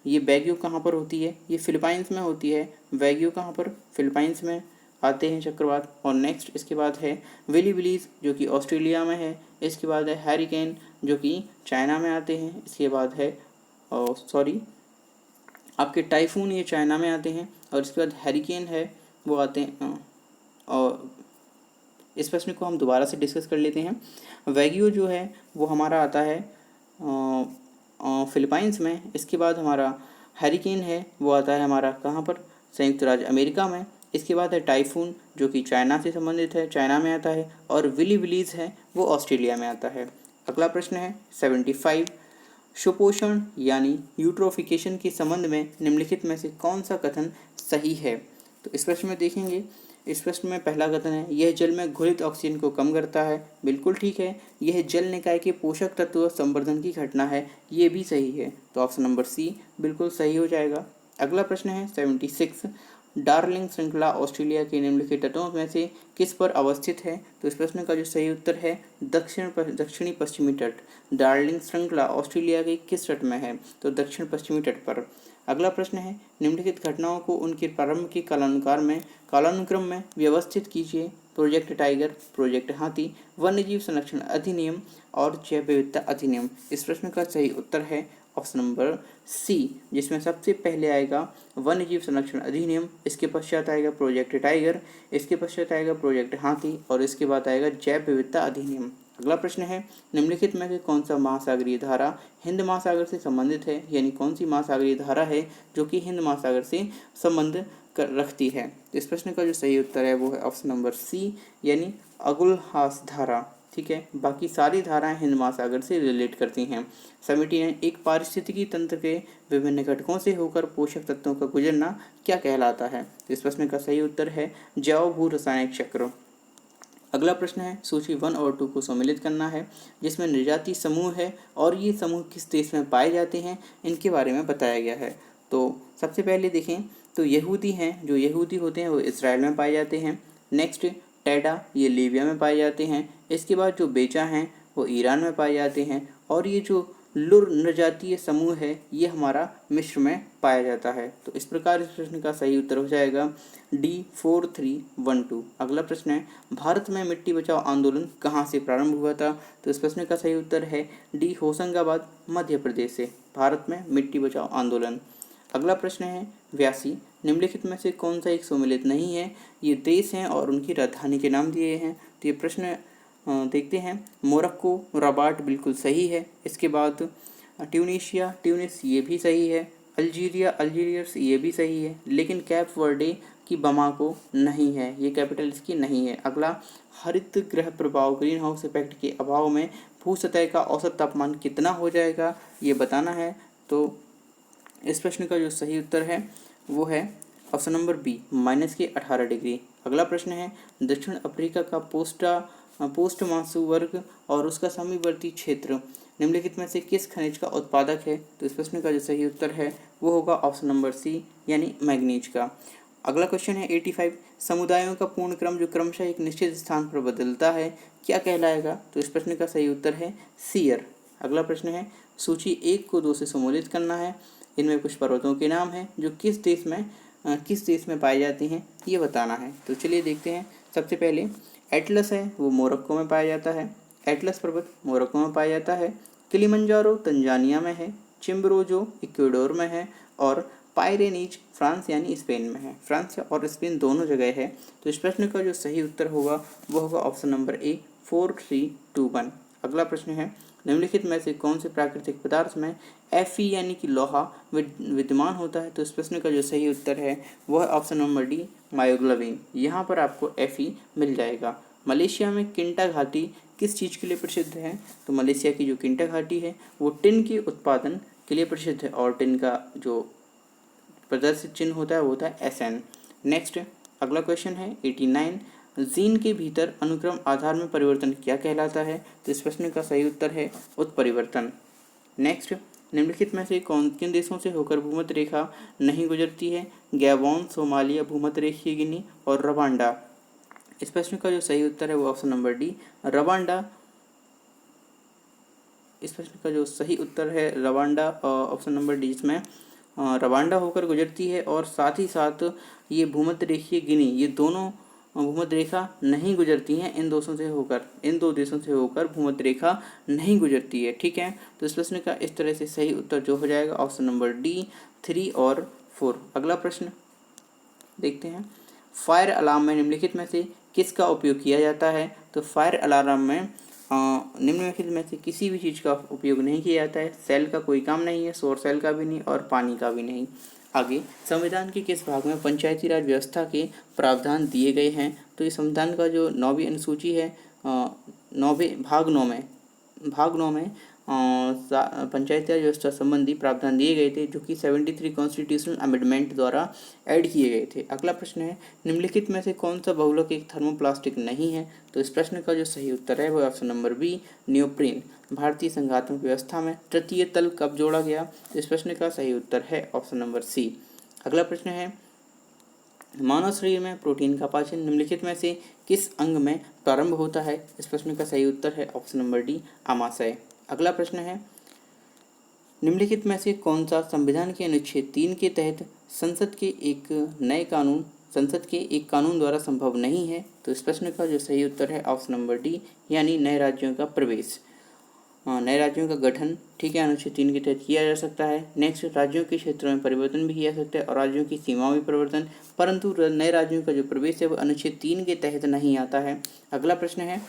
ये बैग्यो कहाँ पर होती है? ये फिलीपाइंस में होती है। बैग्यो कहाँ पर? फिलीपाइंस में आते हैं चक्रवात। और नेक्स्ट इसके बाद है विली विलीज जो कि ऑस्ट्रेलिया में है। इसके बाद है हैरिकेन जो कि चाइना में आते हैं। इसके बाद है आपके टाइफून, ये चाइना में आते हैं। और इसके बाद हैरिकेन है वो आते हैं, और इस प्रश्न को हम दोबारा से डिस्कस कर लेते हैं। वैग्यू जो है वो हमारा आता है फिलीपाइंस में। इसके बाद हमारा हैरिकेन है वो आता है हमारा कहाँ पर? संयुक्त राज्य अमेरिका में। इसके बाद है टाइफून जो कि चाइना से संबंधित है, चाइना में आता है। और विली विलीज है वो ऑस्ट्रेलिया में आता है। अगला प्रश्न है 75, सुपोषण यानी यूट्रोफिकेशन के संबंध में निम्नलिखित में से कौन सा कथन सही है। तो इस प्रश्न में देखेंगे, इस प्रश्न में पहला कथन है यह जल में घुलित ऑक्सीजन को कम करता है। बिल्कुल ठीक है। यह जल निकाय के पोषक तत्व संवर्धन की घटना है, ये भी सही है। तो ऑप्शन नंबर सी बिल्कुल सही हो जाएगा। अगला प्रश्न है 76, डार्लिंग श्रृंखला ऑस्ट्रेलिया के निम्नलिखित तटों में से किस पर अवस्थित है। तो इस प्रश्न का जो सही उत्तर है दक्षिणी पश्चिमी तट। डार्लिंग श्रृंखला ऑस्ट्रेलिया के किस तट में है, तो दक्षिण पश्चिमी तट पर। अगला प्रश्न है निम्नलिखित घटनाओं को उनके प्रारंभ के कालानुक्रम में व्यवस्थित कीजिए। प्रोजेक्ट टाइगर, प्रोजेक्ट हाथी, वन्यजीव संरक्षण अधिनियम और जैव विविधता अधिनियम। इस प्रश्न का सही उत्तर है ऑप्शन नंबर सी, जिसमें सबसे पहले आएगा वन्यजीव संरक्षण अधिनियम, इसके पश्चात आएगा प्रोजेक्ट टाइगर, इसके पश्चात आएगा प्रोजेक्ट हाथी और इसके बाद आएगा जैव विविधता अधिनियम। अगला प्रश्न है निम्नलिखित में से कौन सा महासागरीय धारा हिंद महासागर से संबंधित है, यानी कौन सी महासागरीय धारा है जो कि हिंद महासागर से संबंध रखती है। तो इस प्रश्न का जो सही उत्तर है वो है ऑप्शन नंबर सी, यानी अगुलहास धारा। ठीक है, बाकी सारी धाराएं हिंद महासागर से रिलेट करती हैं। 79, एक पारिस्थितिकी तंत्र के विभिन्न घटकों से होकर पोषक तत्वों का गुजरना क्या कहलाता है। इस प्रश्न का सही उत्तर है जैव भू रासायनिक चक्र। अगला प्रश्न है सूची 1 और 2 को सम्मिलित करना है, जिसमें निर्जाति समूह है और ये समूह किस देश में पाए जाते हैं इनके बारे में बताया गया है। तो सबसे पहले देखें तो यहूदी हैं, जो यहूदी होते हैं वो इसराइल में पाए जाते हैं। नेक्स्ट टैडा, ये लीबिया में पाए जाते हैं। इसके बाद जो बेचा हैं वो ईरान में पाए जाते हैं। और ये जो लुर नृजातीय समूह है ये हमारा मिस्र में पाया जाता है। तो इस प्रकार इस प्रश्न का सही उत्तर हो जाएगा D4312। अगला प्रश्न है भारत में मिट्टी बचाओ आंदोलन कहाँ से प्रारंभ हुआ था। तो इस प्रश्न का सही उत्तर है डी, होशंगाबाद मध्य प्रदेश से भारत में मिट्टी बचाओ आंदोलन। अगला प्रश्न है 82, निम्नलिखित में से कौन सा एक सम्मिलित नहीं है। ये देश हैं और उनकी राजधानी के नाम दिए हैं। तो ये प्रश्न देखते हैं। मोरक्को, रबाट बिल्कुल सही है। इसके बाद ट्यूनीशिया, ट्यूनिस ये भी सही है। अल्जीरिया, अल्जीरियस ये भी सही है। लेकिन कैप वर्डे की बमाको नहीं है, ये कैपिटल इसकी नहीं है। अगला हरित गृह प्रभाव ग्रीन हाउस इफेक्ट के अभाव में भू सतह का औसत तापमान कितना हो जाएगा ये बताना है। तो इस प्रश्न का जो सही उत्तर है वो है ऑप्शन नंबर बी, -18 डिग्री। अगला प्रश्न है दक्षिण अफ्रीका का पोस्ट मासू वर्ग और उसका समीपवर्ती क्षेत्र निम्नलिखित में से किस खनिज का उत्पादक है। तो इस प्रश्न का जो सही उत्तर है वो होगा ऑप्शन नंबर सी, यानी मैग्नीज का। अगला क्वेश्चन है 85, समुदायों का पूर्ण क्रम जो क्रमशः एक निश्चित स्थान पर बदलता है क्या कहलाएगा। तो इस प्रश्न का सही उत्तर है सीयर। अगला प्रश्न है सूची 1 को 2 से सम्मिलित करना है। इनमें कुछ पर्वतों के नाम हैं जो किस देश में पाए जाते हैं ये बताना है। तो चलिए देखते हैं। सबसे पहले एटलस है वो मोरक्को में पाया जाता है। एटलस पर्वत मोरक्को में पाया जाता है। किलिमंजारो तंजानिया में है। चिम्बरोजो इक्वेडोर में है। और पायरेनीज फ्रांस यानी स्पेन में है। फ्रांस और स्पेन दोनों जगह है। तो इस प्रश्न का जो सही उत्तर होगा वो होगा ऑप्शन नंबर ए, 4321। अगला प्रश्न है निम्नलिखित में से कौन से प्राकृतिक पदार्थ में Fe यानी कि लोहा विद्यमान होता है। तो इस प्रश्न का जो सही उत्तर है वह ऑप्शन नंबर डी, मायोग्लोबिन। यहाँ पर आपको Fe मिल जाएगा। मलेशिया में किंटा घाटी किस चीज़ के लिए प्रसिद्ध है। तो मलेशिया की जो किंटा घाटी है वो टिन के उत्पादन के लिए प्रसिद्ध है और टिन का जो प्रदर्शित चिन्ह होता है वो होता है SN। नेक्स्ट अगला क्वेश्चन है 89, जीन के भीतर अनुक्रम आधार में परिवर्तन क्या कहलाता है। तो इस प्रश्न का सही उत्तर है उत्परिवर्तन। नेक्स्ट निम्नलिखित में से किन देशों से होकर भूमध्य रेखा नहीं गुजरती है। गैबोन, सोमालिया, भूमध्य रेखीय गिनी और रवांडा। इस प्रश्न का जो सही उत्तर है वो ऑप्शन नंबर डी, रवांडा। इस प्रश्न का जो सही उत्तर है रवांडा, ऑप्शन नंबर डी, जिसमें रवांडा होकर गुजरती है। और साथ ही साथ ये भूमध्य रेखीय गिनी, ये दोनों भूमध्य रेखा नहीं गुजरती हैं। इन दो देशों से होकर भूमध्य रेखा नहीं गुजरती है। ठीक है, तो इस प्रश्न का इस तरह से सही उत्तर जो हो जाएगा ऑप्शन नंबर डी, 3 और 4। अगला प्रश्न देखते हैं। फायर अलार्म में निम्नलिखित में से किसका उपयोग किया जाता है। तो फायर अलार्म में निम्नलिखित में से किसी भी चीज़ का उपयोग नहीं किया जाता है। सेल का कोई काम नहीं है, सौर सेल का भी नहीं और पानी का भी नहीं। आगे, संविधान के किस भाग में पंचायती राज व्यवस्था के प्रावधान दिए गए हैं? तो ये संविधान का जो 9वीं अनुसूची है, 9वें भाग 9 में पंचायती राज व्यवस्था संबंधी प्रावधान दिए गए थे, जो कि 73 कॉन्स्टिट्यूशनल अमेंडमेंट द्वारा ऐड किए गए थे। अगला प्रश्न है, निम्नलिखित में से कौन सा बहुलक एक थर्मोप्लास्टिक नहीं है? तो इस प्रश्न का जो सही उत्तर है वो ऑप्शन नंबर बी, नियोप्रीन। भारतीय संघात्मक व्यवस्था में तृतीय तल कब जोड़ा गया? तो इस प्रश्न का सही उत्तर है ऑप्शन नंबर सी। अगला प्रश्न है, मानव शरीर में प्रोटीन का पाचन निम्नलिखित में से किस अंग में प्रारंभ होता है? इस प्रश्न का सही उत्तर है ऑप्शन नंबर डी, आमाशय। अगला प्रश्न है, निम्नलिखित में से कौन सा संविधान के अनुच्छेद 3 के तहत संसद के एक कानून द्वारा संभव नहीं है? तो इस प्रश्न का जो सही उत्तर है ऑप्शन नंबर डी, यानी नए राज्यों का प्रवेश, नए राज्यों का गठन, ठीक है, अनुच्छेद 3 के तहत किया जा सकता है। नेक्स्ट, राज्यों के क्षेत्रों में परिवर्तन भी किया जा सकता है और राज्यों की सीमाओं में परिवर्तन, परंतु नए राज्यों का जो प्रवेश है वो अनुच्छेद 3 के तहत नहीं आता है। अगला प्रश्न है,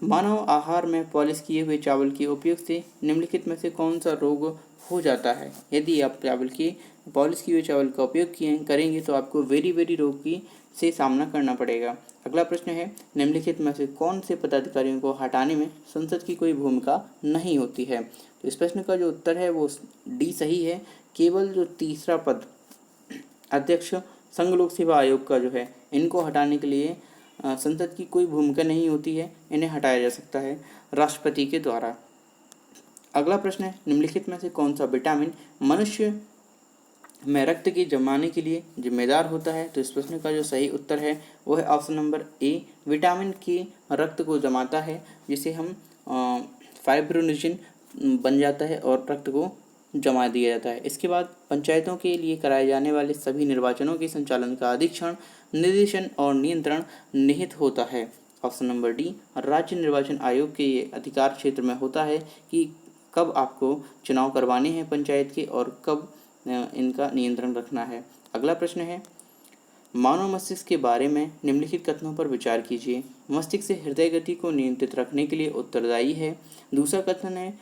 मानव आहार में पॉलिश किए हुए चावल के उपयोग से निम्नलिखित में से कौन सा रोग हो जाता है? यदि आप पॉलिश किए हुए चावल का उपयोग करेंगे तो आपको वेरी रोग की से सामना करना पड़ेगा। अगला प्रश्न है, निम्नलिखित में से कौन से पदाधिकारियों को हटाने में संसद की कोई भूमिका नहीं होती है? तो इस प्रश्न का जो उत्तर है वो डी सही है। केवल जो तीसरा पद अध्यक्ष संघ लोक सेवा आयोग का जो है, इनको हटाने के लिए संसद की कोई भूमिका नहीं होती है, इन्हें हटाया जा सकता है राष्ट्रपति के द्वारा। अगला प्रश्न है, निम्नलिखित में से कौन सा विटामिन मनुष्य में रक्त के जमाने के लिए जिम्मेदार होता है? तो इस प्रश्न का जो सही उत्तर है वो है ऑप्शन नंबर ए, विटामिन के रक्त को जमाता है, जिसे हम फाइब्रोनिजिन बन जाता है और रक्त को जमा दिया जाता है। इसके बाद पंचायतों के लिए कराए जाने वाले सभी निर्वाचनों के संचालन का अधीक्षण, निर्देशन और नियंत्रण निहित होता है। ऑप्शन नंबर डी, राज्य निर्वाचन आयोग के ये अधिकार क्षेत्र में होता है कि कब आपको चुनाव करवाने हैं पंचायत के और कब इनका नियंत्रण रखना है। अगला प्रश्न है, मानव मस्तिष्क के बारे में निम्नलिखित कथनों पर विचार कीजिए। मस्तिष्क से हृदय गति को नियंत्रित रखने के लिए उत्तरदायी है। दूसरा कथन है,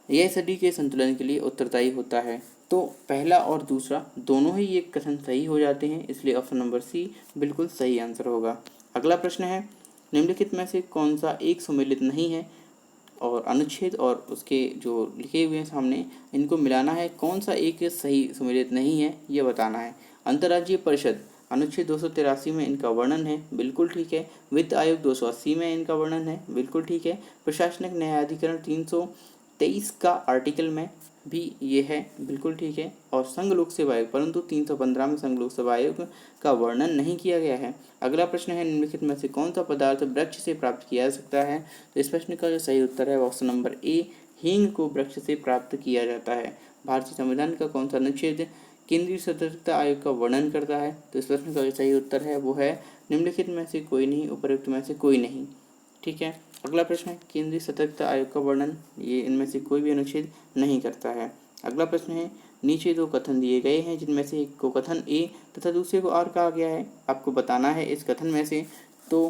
यह शरीर के संतुलन के लिए उत्तरदायी होता है। तो पहला और दूसरा दोनों ही ये कथन सही हो जाते हैं, इसलिए ऑप्शन नंबर सी बिल्कुल सही आंसर होगा। अगला प्रश्न है, निम्नलिखित में से कौन सा एक सम्मिलित नहीं है? और अनुच्छेद और उसके जो लिखे हुए हैं सामने, इनको मिलाना है, कौन सा एक सही सम्मिलित नहीं है ये बताना है। अंतर्राज्यीय परिषद अनुच्छेद 283 में इनका वर्णन है, बिल्कुल ठीक है। वित्त आयोग 280 में इनका वर्णन है, बिल्कुल ठीक है। प्रशासनिक न्यायाधिकरण 323 का आर्टिकल में भी ये है, बिल्कुल ठीक है। और संघ लोक सेवा आयोग, परंतु 315 में संघ लोक सेवा आयोग का वर्णन नहीं किया गया है। अगला प्रश्न है, निम्नलिखित में से कौन सा पदार्थ वृक्ष से प्राप्त किया जा सकता है? तो इस प्रश्न का जो सही उत्तर है ऑप्शन नंबर ए, हींग को वृक्ष से प्राप्त किया जाता है। भारतीय संविधान का कौन सा अनुच्छेद केंद्रीय सतर्कता आयोग का वर्णन करता है? तो इस प्रश्न का जो सही उत्तर है वो है निम्नलिखित में से कोई नहीं, उपरोक्त में से कोई नहीं, ठीक है। अगला प्रश्न है, केंद्रीय सतर्कता आयोग का वर्णन ये इनमें से कोई भी अनुच्छेद नहीं करता है। अगला प्रश्न है, नीचे दो कथन दिए गए हैं जिनमें से एक को कथन ए तथा दूसरे को आर कहा गया है, आपको बताना है इस कथन में से। तो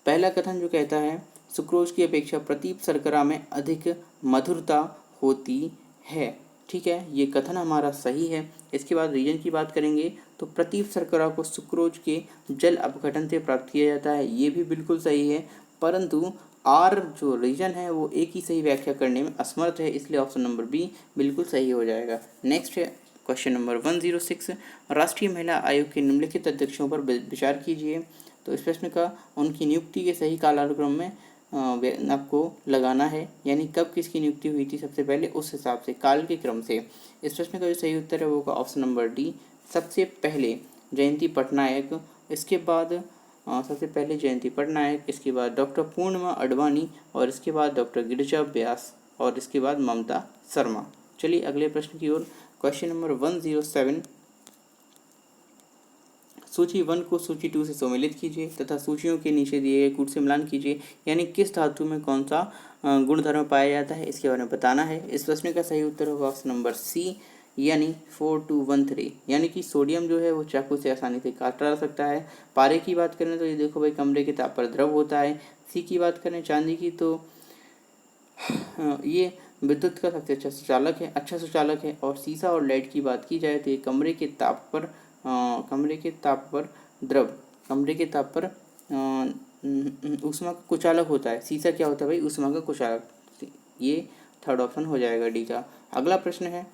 पहला कथन जो कहता है, सुक्रोज की अपेक्षा प्रतीप शर्करा में अधिक मधुरता होती है, ठीक है, ये कथन हमारा सही है। इसके बाद रीजन की बात करेंगे तो प्रतीप शर्करा को सुक्रोज के जल अपघटन से प्राप्त किया जाता है, ये भी बिल्कुल सही है, परंतु आर जो रीजन है वो एक ही सही व्याख्या करने में असमर्थ है, इसलिए ऑप्शन नंबर बी बिल्कुल सही हो जाएगा। नेक्स्ट है क्वेश्चन नंबर 106, राष्ट्रीय महिला आयोग के निम्नलिखित अध्यक्षों पर विचार कीजिए। तो इस प्रश्न का उनकी नियुक्ति के सही कालानुक्रम में आपको लगाना है, यानी कब किसकी नियुक्ति हुई थी सबसे पहले, उस हिसाब से काल के क्रम से। इस प्रश्न का जो सही उत्तर है वो होगा ऑप्शन नंबर डी, सबसे पहले जयंती पटनायक, इसके बाद सबसे पहले जयंती पटनायक, इसके बाद डॉक्टर पूर्णिमा अडवाणी और इसके बाद डॉक्टर गिरिजा व्यास और इसके बाद ममता शर्मा। चलिए अगले प्रश्न की ओर। क्वेश्चन नंबर 107, सूची 1 को सूची 2 से सम्मिलित कीजिए तथा सूचियों के नीचे दिए गए कूट से मिलान कीजिए, यानी किस धातु में कौन सा गुणधर्म पाया जाता है इसके बारे में बताना है। इस प्रश्न का सही उत्तर होगा ऑप्शन नंबर सी, यानी 4213, यानी कि सोडियम जो है वो चाकू से आसानी से काटा जा सकता है। पारे की बात करें तो ये देखो भाई, कमरे के ताप पर द्रव होता है। सी की बात करें चांदी की, तो ये विद्युत का सबसे अच्छा सुचालक है। और शीशा और लेड की बात की जाए तो ये कमरे के ताप पर द्रव कमरे के ताप पर ऊष्मा का कुचालक होता है। शीशा क्या होता है भाई? ऊष्मा का कुचालक। ये थर्ड ऑप्शन हो जाएगा डी का। अगला प्रश्न है,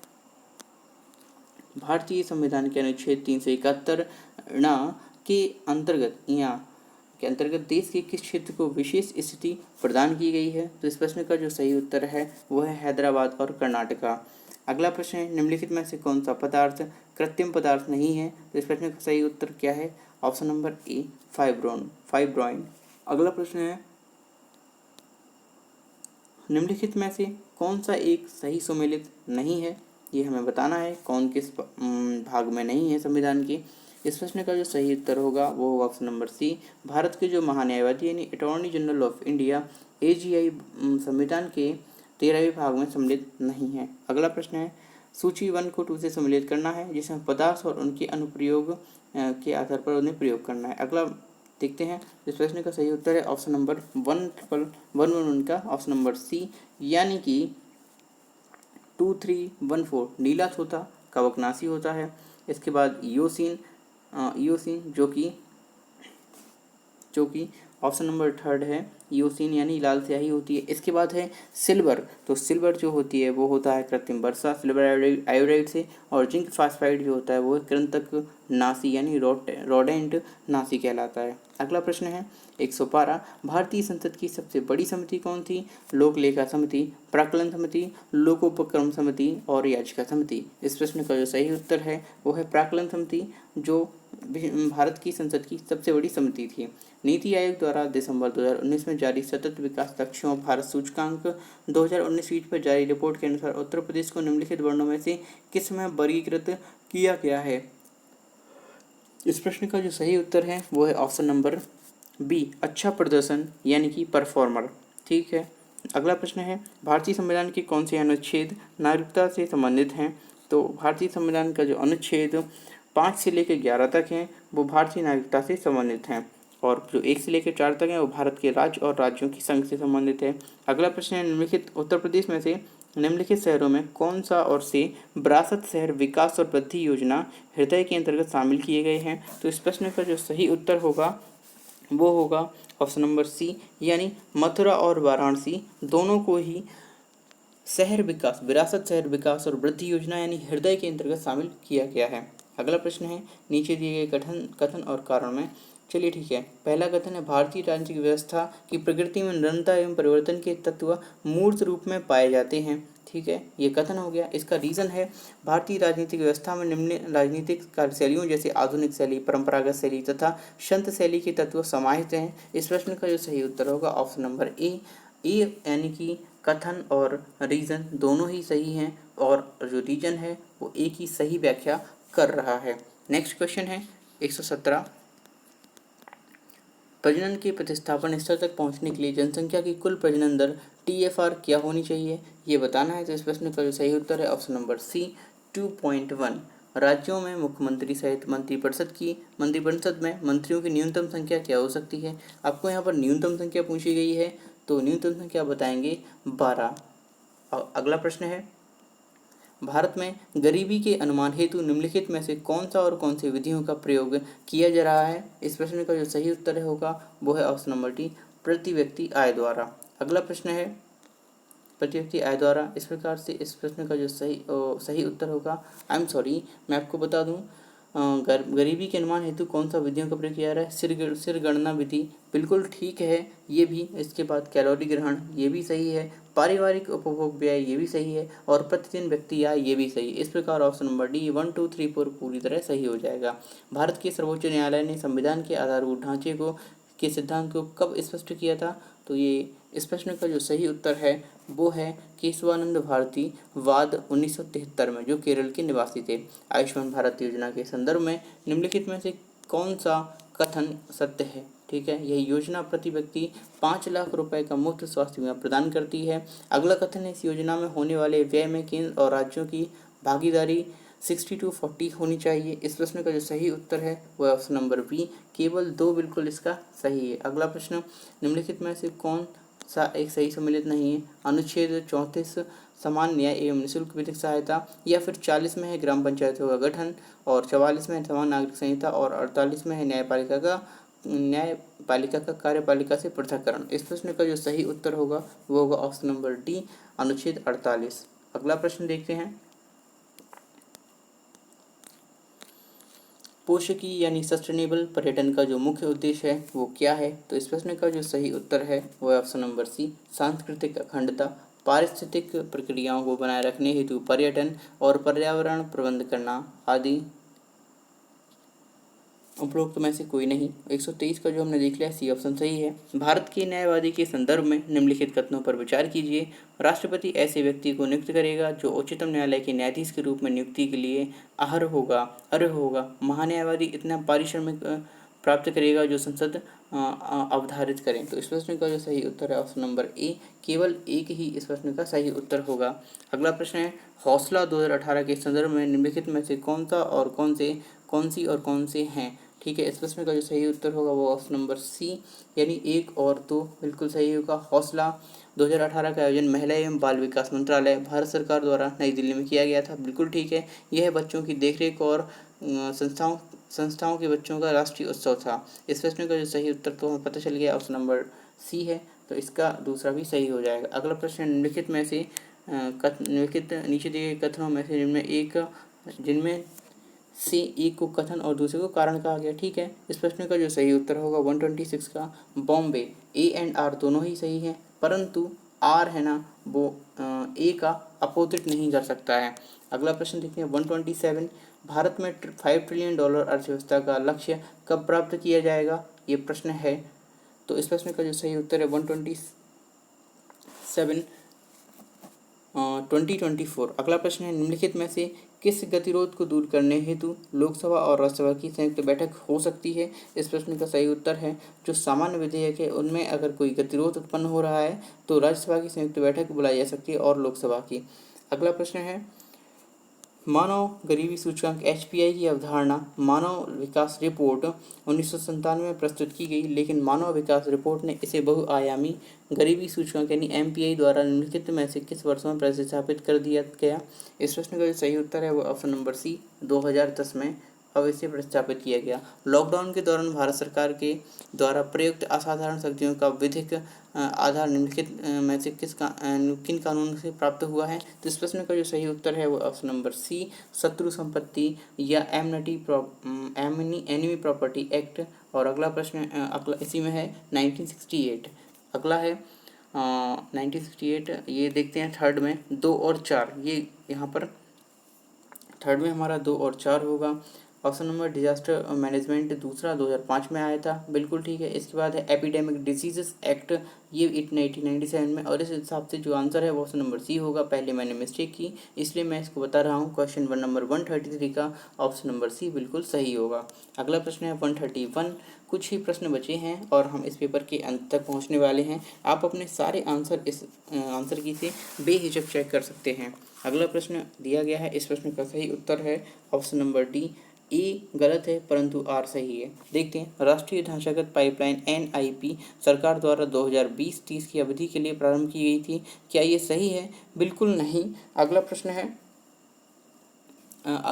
भारतीय संविधान के अनुच्छेद 371 णा के अंतर्गत देश के किस क्षेत्र को विशेष स्थिति प्रदान की गई है? तो इस प्रश्न का जो सही उत्तर है वो है हैदराबाद और कर्नाटका। अगला प्रश्न है, निम्नलिखित में से कौन सा पदार्थ कृत्रिम पदार्थ नहीं है? तो इस प्रश्न का सही उत्तर क्या है? Option number A, fibroin. अगला प्रश्न है, निम्नलिखित में से कौन सा एक सही सुमेलित नहीं है? ये हमें बताना है कौन किस भाग में नहीं है संविधान के। इस प्रश्न का जो सही उत्तर होगा वो होगा ऑप्शन नंबर सी, भारत के जो महान्यायवादी यानी attorney general of India AGI संविधान के 13वें भाग में सम्मिलित नहीं है। अगला प्रश्न है, सूची 1 को 2 से सम्मिलित करना है जिसमें पदार्थ और उनके अनुप्रयोग के आधार पर उन्हें प्रयोग करना है। अगला देखते हैं। इस प्रश्न का सही उत्तर है ऑप्शन नंबर 111 का ऑप्शन नंबर सी, यानी कि 2314 नीला तोता कवकनाशी होता है। इसके बाद ईओसिन जो कि ऑप्शन नंबर थर्ड है, ईओसिन यानी लाल स्याही होती है। इसके बाद है सिल्वर, तो सिल्वर जो होती है वो होता है कृत्रिम वर्षा सिल्वर आयोडाइड से। और जिंक फास्फाइड जो होता है वो कृंतक नासी यानी रोडेंट नासी कहलाता है। अगला प्रश्न है 112, भारतीय संसद की सबसे बड़ी समिति कौन थी? लोक लेखा समिति, प्राक्कलन समिति, लोकोपक्रम समिति और याचिका समिति। इस प्रश्न का जो सही उत्तर है वो है प्राक्कलन समिति, जो भारत की संसद की सबसे बड़ी समिति थी। नीति आयोग द्वारा दिसंबर 2019 में जारी सतत विकास लक्ष्यों भारत सूचकांक 2019-20 पर जारी रिपोर्ट के अनुसार उत्तर प्रदेश को निम्नलिखित वर्णों में से किस में वर्गीकृत किया गया है? इस प्रश्न का जो सही उत्तर है वो है ऑप्शन नंबर बी, अच्छा प्रदर्शन यानी कि परफॉर्मर। ठीक है। अगला प्रश्न है, भारतीय संविधान के कौन से अनुच्छेद नागरिकता से संबंधित हैं? तो भारतीय संविधान का जो अनुच्छेद 5 से लेकर 11 तक हैं वो भारतीय नागरिकता से संबंधित हैं। और जो 1 से लेकर 4 तक हैं वो भारत के राज्य और राज्यों की संघ से संबंधित है। अगला प्रश्न है, निम्नलिखित उत्तर प्रदेश में से निम्नलिखित शहरों में कौन सा और से विरासत शहर विकास और वृद्धि योजना हृदय के अंतर्गत शामिल किए गए हैं? तो इस प्रश्न का जो सही उत्तर होगा वो होगा ऑप्शन नंबर सी, यानी मथुरा और वाराणसी दोनों को ही विरासत शहर विकास और वृद्धि योजना यानी हृदय के अंतर्गत शामिल किया गया है। अगला प्रश्न है, नीचे दिए गए कथन और कारण में। चलिए ठीक है। पहला कथन है, भारतीय राजनीतिक व्यवस्था की प्रकृति में निरंतरता एवं परिवर्तन के तत्व मूर्त रूप में पाए जाते हैं। ठीक है, ये कथन हो गया। इसका रीज़न है, भारतीय राजनीतिक व्यवस्था में निम्न राजनीतिक कार्यशैलियों जैसे आधुनिक शैली, परंपरागत शैली तथा संत शैली के तत्व समाहित हैं। इस प्रश्न का जो सही उत्तर होगा ऑप्शन नंबर ए, यानी कि कथन और रीजन दोनों ही सही हैं और जो रीजन है वो एक ही सही व्याख्या कर रहा है। नेक्स्ट क्वेश्चन है 117, प्रजनन के प्रतिस्थापन स्तर तक पहुंचने के लिए जनसंख्या की कुल प्रजनन दर TFR क्या होनी चाहिए, ये बताना है। तो इस प्रश्न का जो सही उत्तर है ऑप्शन नंबर सी, 2.1। राज्यों में मुख्यमंत्री सहित मंत्रिपरिषद में मंत्रियों की न्यूनतम संख्या क्या हो सकती है? आपको यहाँ पर न्यूनतम संख्या पूछी गई है, तो न्यूनतम संख्या बताएंगे 12। अगला प्रश्न है, भारत में गरीबी के अनुमान हेतु निम्नलिखित में से कौन सा और कौन सी विधियों का प्रयोग किया जा रहा है? इस प्रश्न का जो सही उत्तर होगा वो है ऑप्शन नंबर डी, प्रति व्यक्ति आय द्वारा। अगला प्रश्न है, प्रति व्यक्ति आय द्वारा। इस प्रकार से इस प्रश्न का जो सही उत्तर होगा, मैं आपको बता दूं, गरीबी के अनुमान हेतु कौन सा विधियों का प्रयोग किया जा रहा है? सिर गणना विधि, बिल्कुल ठीक है ये भी। इसके बाद कैलोरी ग्रहण, ये भी सही है। पारिवारिक उपभोग व्यय, ये भी सही है। और प्रतिदिन व्यक्ति आय, ये भी सही है। इस प्रकार ऑप्शन नंबर डी 1 2 3 4 पूरी तरह सही हो जाएगा। भारत के सर्वोच्च न्यायालय ने संविधान के आधारभूत ढांचे के सिद्धांत को कब स्पष्ट किया था? तो ये इस प्रश्न का जो सही उत्तर है वो है केशवानंद भारती वाद 1973 में, जो केरल के निवासी थे। आयुष्मान भारत योजना के संदर्भ में निम्नलिखित में से कौन सा कथन सत्य है? ठीक है, यह योजना प्रति व्यक्ति 5 लाख रुपए का मुफ्त स्वास्थ्य बीमा प्रदान करती है। अगला कथन है, इस योजना में होने वाले व्यय में केंद्र और राज्यों की भागीदारी 60-40 होनी चाहिए। इस प्रश्न का जो सही उत्तर है वह ऑप्शन नंबर बी, केवल 2 बिल्कुल इसका सही है। अगला प्रश्न, निम्नलिखित में से कौन एक सही सम्मिलित नहीं है। अनुच्छेद 34 समान न्याय एवं निःशुल्क विधिक सहायता, या फिर 40 में है ग्राम पंचायतों का गठन, और 44 में है समान नागरिक संहिता, और 48 में है न्यायपालिका का कार्यपालिका से पृथककरण। इस प्रश्न का जो सही उत्तर होगा वो होगा ऑप्शन नंबर डी, अनुच्छेद 48। अगला प्रश्न देखते हैं। पोषकी यानी सस्टेनेबल पर्यटन का जो मुख्य उद्देश्य है वो क्या है? तो इस प्रश्न का जो सही उत्तर है वो है ऑप्शन नंबर सी, सांस्कृतिक अखंडता, पारिस्थितिक प्रक्रियाओं को बनाए रखने हेतु पर्यटन और पर्यावरण प्रबंध करना आदि। उपरोक्त में से कोई नहीं। 123 का जो हमने देख लिया, सी ऑप्शन सही है। भारत के न्यायवादी के संदर्भ में निम्नलिखित कथनों पर विचार कीजिए। राष्ट्रपति ऐसे व्यक्ति को नियुक्त करेगा जो उच्चतम न्यायालय के न्यायाधीश के रूप में नियुक्ति के लिए अर्ह होगा। महान्यायवादी इतना पारिश्रमिक प्राप्त करेगा जो संसद अवधारित करें। तो इस प्रश्न का जो सही उत्तर है ऑप्शन नंबर ए, केवल एक ही इस प्रश्न का सही उत्तर होगा। अगला प्रश्न है, हौसला 2018 के संदर्भ में निम्नलिखित में से कौन सी और कौन से हैं? ठीक है, इस प्रश्न का जो सही उत्तर होगा वो ऑप्शन नंबर सी, यानी 1 और 2 बिल्कुल सही होगा। हौसला 2018 का आयोजन महिला एवं बाल विकास मंत्रालय, भारत सरकार द्वारा नई दिल्ली में किया गया था। बिल्कुल ठीक है, यह बच्चों की देखरेख और संस्थाओं के बच्चों का राष्ट्रीय उत्सव था। इस प्रश्न का जो सही उत्तर तो हमें पता चल गया, ऑप्शन नंबर सी है, तो इसका दूसरा भी सही हो जाएगा। अगला प्रश्न, निम्नलिखित में से निम्नलिखित नीचे दिए गए कथनों में से जिनमें से एक को कथन और दूसरे को कारण कहा गया। ठीक है, इस प्रश्न का जो सही उत्तर होगा 126 का बॉम्बे, ए एंड आर दोनों ही सही है, परंतु आर है ना वो ए का अपोजिट नहीं कर सकता है। अगला प्रश्न देखते हैं 127, भारत में $5 ट्रिलियन अर्थव्यवस्था का लक्ष्य कब प्राप्त किया जाएगा? ये प्रश्न है। तो इस प्रश्न का जो सही उत्तर है 2024। अगला प्रश्न है, निम्नलिखित में से किस गतिरोध को दूर करने हेतु लोकसभा और राज्यसभा की संयुक्त बैठक हो सकती है? इस प्रश्न का सही उत्तर है, जो सामान्य विधेयक है उनमें अगर कोई गतिरोध उत्पन्न हो रहा है तो राज्यसभा की संयुक्त बैठक बुलाई जा सकती है और लोकसभा की। अगला प्रश्न है, मानव गरीबी सूचकांक HPI की अवधारणा मानव विकास रिपोर्ट 1997 में प्रस्तुत की गई, लेकिन मानव विकास रिपोर्ट ने इसे बहुआयामी गरीबी सूचकांक यानी MPI द्वारा निम्नलिखित में से किस वर्ष में प्रतिस्थापित कर दिया गया? इस प्रश्न का जो सही उत्तर है वो ऑप्शन नंबर सी, 2010 में अब इसे प्रतिस्थापित किया गया। लॉकडाउन के दौरान भारत सरकार के द्वारा प्रयुक्त असाधारण शक्तियों का विधिक आधार निम्नलिखित में से किन कानून से प्राप्त हुआ है? तो इस प्रश्न का जो सही उत्तर है वो ऑप्शन नंबर सी, शत्रु संपत्ति या एनिमी प्रॉपर्टी एक्ट। और अगला प्रश्न अगला इसी में है 1968। अगला है 1968, ये देखते हैं थर्ड में 2 और 4, ये यहाँ पर थर्ड में हमारा 2 और 4 होगा। ऑप्शन नंबर डिजास्टर मैनेजमेंट दूसरा 2005 में आया था, बिल्कुल ठीक है। इसके बाद है एपिडेमिक डिजीजेस एक्ट, ये 1897 में, और इस हिसाब से जो आंसर है वो ऑप्शन नंबर सी होगा। पहले मैंने मिस्टेक की इसलिए मैं इसको बता रहा हूँ। क्वेश्चन नंबर 133 का ऑप्शन नंबर सी बिल्कुल सही होगा। अगला प्रश्न है 131, कुछ ही प्रश्न बचे हैं और हम इस पेपर के अंत तक पहुँचने वाले हैं। आप अपने सारे आंसर इस आंसर की से बेहिचक चेक कर सकते हैं। अगला प्रश्न दिया गया है, इस प्रश्न का सही उत्तर है ऑप्शन नंबर डी, ए गलत है परंतु आर सही है। देखते हैं, राष्ट्रीय ढांचागत पाइपलाइन NIP सरकार द्वारा 2020-30 की अवधि के लिए प्रारंभ की गई थी, क्या ये सही है? बिल्कुल नहीं। अगला प्रश्न है,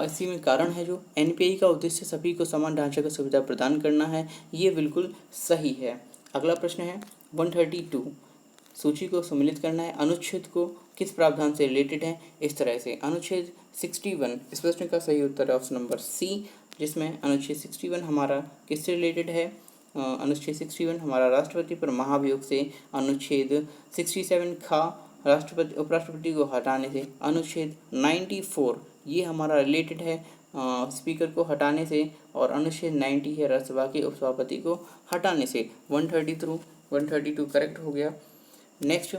इसी में कारण है जो NPI का उद्देश्य सभी को समान ढांचागत सुविधा प्रदान करना है, ये बिल्कुल सही है। अगला प्रश्न है 132, सूची को सम्मिलित करना है, अनुच्छेद को किस प्रावधान से रिलेटेड है? इस तरह से अनुच्छेद 61, इस प्रश्न का सही उत्तर है ऑप्शन नंबर सी, जिसमें अनुच्छेद 61 हमारा किससे रिलेटेड है? अनुच्छेद 61 हमारा राष्ट्रपति पर महाभियोग से, अनुच्छेद 67 खा राष्ट्रपति उपराष्ट्रपति को हटाने से, अनुच्छेद 94 ये हमारा रिलेटेड है स्पीकर को हटाने से, और अनुच्छेद 90 है राज्यसभा के उपसभापति को हटाने से। 132 करेक्ट हो गया। नेक्स्ट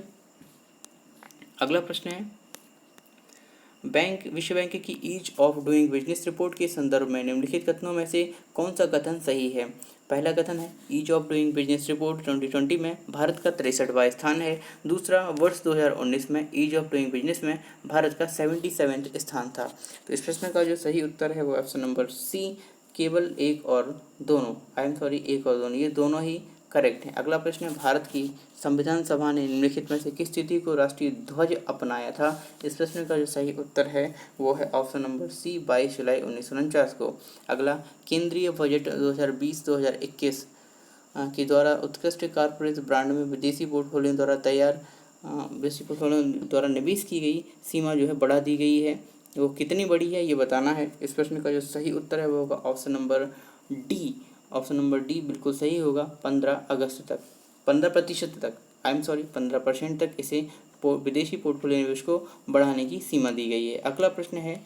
अगला प्रश्न है, विश्व बैंक की ease of doing business report के संदर्भ में निम्नलिखित कथनों में से कौन सा कथन सही है? पहला कथन है, ease of doing business report 2020 में भारत का 63वां स्थान है। दूसरा, वर्ष 2019 में ईज ऑफ डूइंग बिजनेस में भारत का 77वां स्थान था। तो इस प्रश्न का जो सही उत्तर है वो ऑप्शन नंबर सी, केवल एक और दोनों, एक और दोनों, ये दोनों ही करेक्ट है। अगला प्रश्न है, भारत की संविधान सभा ने निम्नलिखित में से किस तिथि को राष्ट्रीय ध्वज अपनाया था? इस प्रश्न का जो सही उत्तर है वो है ऑप्शन नंबर सी, 22 जुलाई 1949 को। अगला, केंद्रीय बजट 2020-2021 के द्वारा उत्कृष्ट कॉर्पोरेट ब्रांड में विदेशी पोर्टफोलियो द्वारा निवेश की गई सीमा जो है बढ़ा दी गई है, वो कितनी बड़ी है ये बताना है। इस प्रश्न का जो सही उत्तर है वो होगा option number D. Option number D बिल्कुल सही होगा। 15 अगस्त तक, 15% तक, आई एम सॉरी 15% तक इसे विदेशी पोर्टफोलियो निवेश को बढ़ाने की सीमा दी गई है। अगला प्रश्न है,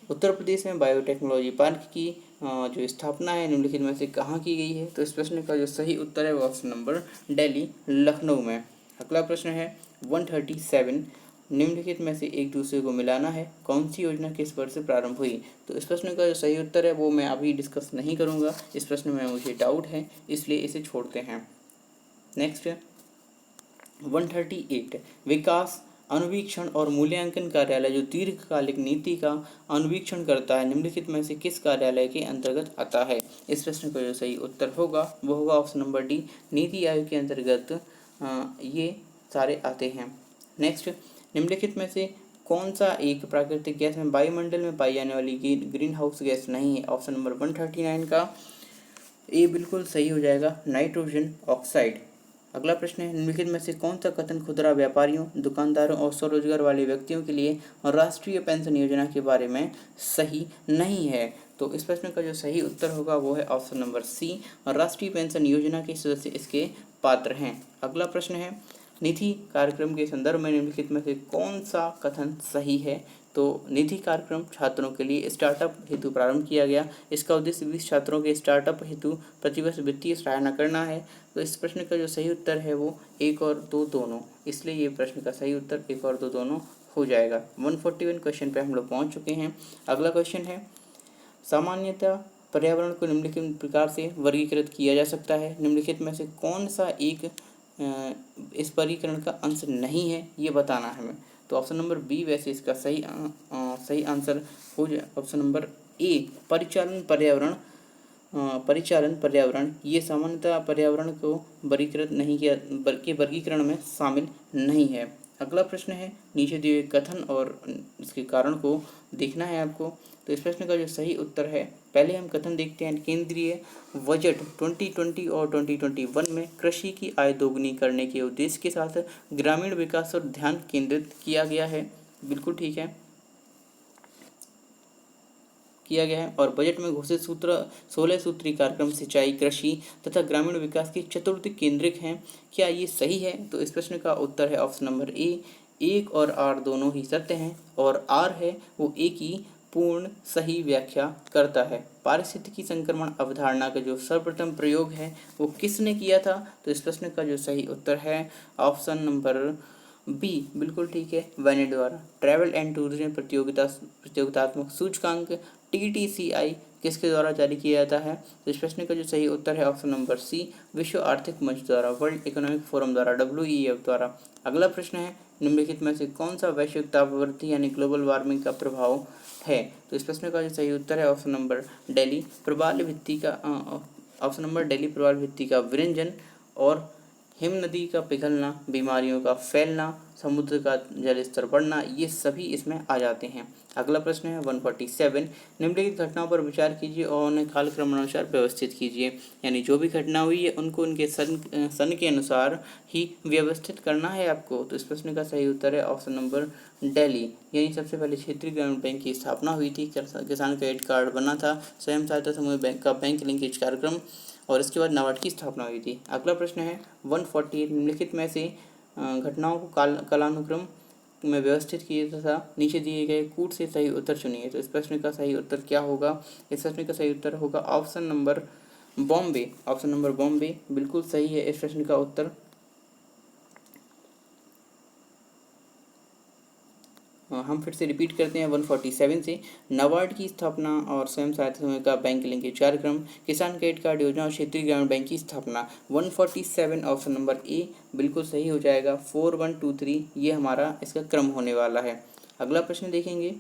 उत्तर प्रदेश में बायोटेक्नोलॉजी पार्क की जो स्थापना है निम्नलिखित में से कहाँ की गई है? तो इस प्रश्न का जो सही उत्तर है वो ऑप्शन नंबर दिल्ली, लखनऊ में। अगला प्रश्न है 137, निम्नलिखित में से एक दूसरे को मिलाना है, कौन सी योजना किस वर्ष से प्रारंभ हुई? तो इस प्रश्न का जो सही उत्तर है वो मैं अभी डिस्कस नहीं करूँगा, इस प्रश्न में मुझे डाउट है, इसलिए इसे छोड़ते हैं। नेक्स्ट 138, विकास अनुवीक्षण और मूल्यांकन कार्यालय जो दीर्घकालिक नीति का अनुवीक्षण करता है निम्नलिखित में से किस कार्यालय के अंतर्गत आता है? इस प्रश्न का जो सही उत्तर होगा वो होगा option number D, NITI Aayog के अंतर्गत ये सारे आते हैं। नेक्स्ट, निम्नलिखित में से कौन सा एक प्राकृतिक गैस में वायुमंडल में पाई जाने वाली ग्रीन हाउस गैस नहीं है? ऑप्शन नंबर 139 का ए बिल्कुल सही हो जाएगा, नाइट्रोजन ऑक्साइड। अगला प्रश्न है, निम्नलिखित में से कौन सा कथन खुदरा व्यापारियों, दुकानदारों और स्वरोजगार वाले व्यक्तियों के लिए राष्ट्रीय पेंशन योजना के बारे में सही नहीं है? तो इस प्रश्न का जो सही उत्तर होगा वो है ऑप्शन नंबर सी, राष्ट्रीय पेंशन योजना के सदस्य इसके पात्र हैं। अगला प्रश्न है, निधि कार्यक्रम के संदर्भ में निम्नलिखित में से कौन सा कथन सही है? तो निधि कार्यक्रम छात्रों के लिए स्टार्टअप हेतु प्रारंभ किया गया। इसका उद्देश्य 20 छात्रों के स्टार्टअप हेतु प्रतिवर्ष वित्तीय सहायता करना है। तो इस प्रश्न का जो सही उत्तर है वो 1 और 2 दोनों, इसलिए ये प्रश्न का सही उत्तर 1 और 2 दोनों हो जाएगा। 141 क्वेश्चन पे हम लोग पहुँच चुके हैं। अगला क्वेश्चन है, सामान्यतः पर्यावरण को निम्नलिखित प्रकार से वर्गीकृत किया जा सकता है, निम्नलिखित में से कौन सा एक इस वर्गीकरण का अंश नहीं है ये बताना है हमें। तो ऑप्शन नंबर बी वैसे इसका सही आंसर हो जाए। ऑप्शन नंबर ए, परिचालन पर्यावरण ये सामान्यतः पर्यावरण को वर्गीकृत नहीं किया, बल्कि वर्गीकरण में शामिल नहीं है। अगला प्रश्न है, नीचे दिए हुए कथन और इसके कारण को देखना है आपको। तो इस प्रश्न का जो सही उत्तर है, पहले हम कथन देखते हैं, केंद्रीय बजट 2020 और 2021 में कृषि की आय दोगुनी करने के उद्देश्य के साथ ग्रामीण विकास पर ध्यान केंद्रित किया गया है। बिल्कुल ठीक है, किया गया है। और बजट में घोषित 16 सूत्री कार्यक्रम सिंचाई, कृषि तथा ग्रामीण विकास की चतुर्थ केंद्रित हैं। क्या ये सही है? तो इस प्रश्न का उत्तर है ऑप्शन नंबर ए, 1 और आर दोनों ही सत्य हैं, और आर है वो ए की पूर्ण सही व्याख्या करता है। पारिस्थितिकी संक्रमण अवधारणा का जो सर्वप्रथम प्रयोग है वो किसने किया था? तो इस प्रश्न का जो सही उत्तर है ऑप्शन नंबर बी, बिल्कुल ठीक है, वैने द्वारा। ट्रैवल एंड टूरिज्म प्रतियोगितात्मक सूचकांक TTCI किसके द्वारा जारी किया जाता है? तो इस प्रश्न का जो सही उत्तर है ऑप्शन नंबर सी, विश्व आर्थिक मंच द्वारा, वर्ल्ड इकोनॉमिक फोरम द्वारा, WEF द्वारा। अगला प्रश्न है, निम्नलिखित में से कौन सा वैश्विक तापवृद्धि यानी ग्लोबल वार्मिंग का प्रभाव है? तो इस प्रश्न का जो सही उत्तर है ऑप्शन नंबर दिल्ली प्रवाल भित्ति का विरंजन और हिम नदी का पिघलना, बीमारियों का फैलना, समुद्र का जल स्तर बढ़ना, ये सभी इसमें आ जाते हैं। अगला प्रश्न है 147, निम्नलिखित घटनाओं पर विचार कीजिए और उन्हें कालक्रमानुसार व्यवस्थित कीजिए। यानी जो भी घटना हुई है उनको उनके सन के अनुसार ही व्यवस्थित करना है आपको। तो इस प्रश्न का सही उत्तर है ऑप्शन नंबर दिल्ली। यही सबसे पहले क्षेत्रीय ग्रामीण बैंक की स्थापना हुई थी, किसान क्रेडिट कार्ड बना था, स्वयं सहायता समूह बैंक का बैंक लिंकेज कार्यक्रम, और इसके बाद नाबार्ड की स्थापना हुई थी। अगला प्रश्न है 148, निम्नलिखित में से घटनाओं को कालानुक्रम में व्यवस्थित किए तथा नीचे दिए गए कूट से सही उत्तर चुनिए। तो इस प्रश्न का सही उत्तर क्या होगा? इस प्रश्न का सही उत्तर होगा option number Bombay. Option number Bombay बिल्कुल सही है इस प्रश्न का उत्तर। हम फिर से रिपीट करते हैं 147 से, नाबार्ड की स्थापना और स्वयं सहायता समूह का बैंक लिंकेज कार्यक्रम, किसान क्रेडिट कार्ड योजना और क्षेत्रीय ग्रामीण बैंक की स्थापना। 147 ऑप्शन नंबर ए बिल्कुल सही हो जाएगा। 4 1 2 3 ये हमारा इसका क्रम होने वाला है। अगला प्रश्न देखेंगे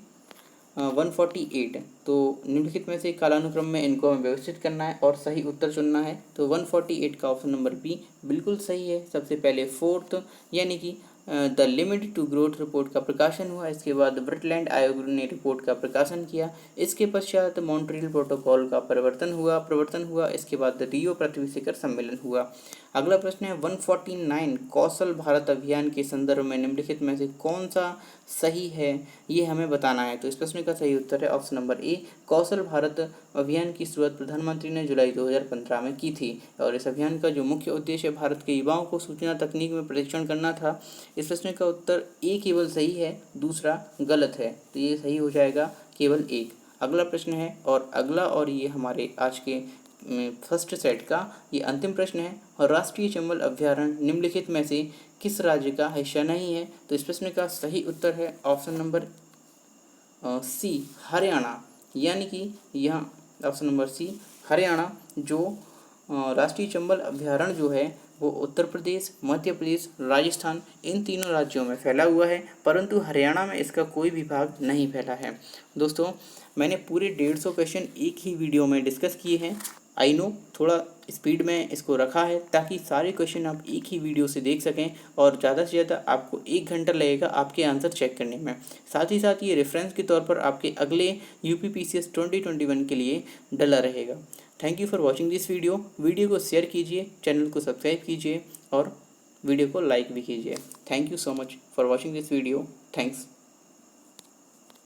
148। तो निम्नलिखित में से कालानुक्रम में इनको हमें व्यवस्थित करना है और सही उत्तर चुनना है। तो 148 का ऑप्शन नंबर बी बिल्कुल सही है। सबसे पहले फोर्थ यानी कि the limit to growth report का प्रकाशन हुआ। इसके बाद ब्रिटलैंड आयोग ने रिपोर्ट का प्रकाशन किया। इसके पश्चात मॉन्ट्रियल प्रोटोकॉल का प्रवर्तन हुआ। इसके बाद रियो पृथ्वी शिखर सम्मेलन हुआ। अगला प्रश्न है 149 कौशल भारत अभियान के संदर्भ में निम्नलिखित में से कौन सा सही है, ये हमें बताना है। तो इस प्रश्न का सही उत्तर है ऑप्शन नंबर ए, कौशल भारत अभियान की शुरुआत प्रधानमंत्री ने जुलाई 2015 में की थी और इस अभियान का जो मुख्य उद्देश्य भारत के युवाओं को सूचना तकनीक में प्रशिक्षण करना था। इस प्रश्न का उत्तर ए केवल सही है, दूसरा गलत है। तो ये सही हो जाएगा केवल एक। अगला प्रश्न है और ये हमारे आज के फर्स्ट सेट का ये अंतिम प्रश्न है। और राष्ट्रीय चंबल अभ्यारण्य निम्नलिखित में से किस राज्य का हिस्सा नहीं है। तो इस प्रश्न का सही उत्तर है ऑप्शन नंबर सी, हरियाणा। यानी कि यहाँ ऑप्शन नंबर सी हरियाणा जो राष्ट्रीय चंबल अभ्यारण्य जो है वो उत्तर प्रदेश, मध्य प्रदेश, राजस्थान इन तीनों राज्यों में फैला हुआ है, परंतु हरियाणा में इसका कोई भी भाग नहीं फैला है। दोस्तों मैंने पूरे 150 क्वेश्चन एक ही वीडियो में डिस्कस किए हैं। आई नो थोड़ा स्पीड में इसको रखा है ताकि सारे क्वेश्चन आप एक ही वीडियो से देख सकें और ज़्यादा से ज़्यादा आपको 1 घंटा लगेगा आपके आंसर चेक करने में। साथ ही साथ ये रेफरेंस के तौर पर आपके अगले UPPCS 2021 के लिए डला रहेगा। Thank you for watching this video को शेयर कीजिए, चैनल को सब्सक्राइब कीजिए और वीडियो को लाइक भी कीजिए। Thank you so much for watching this video. Thanks.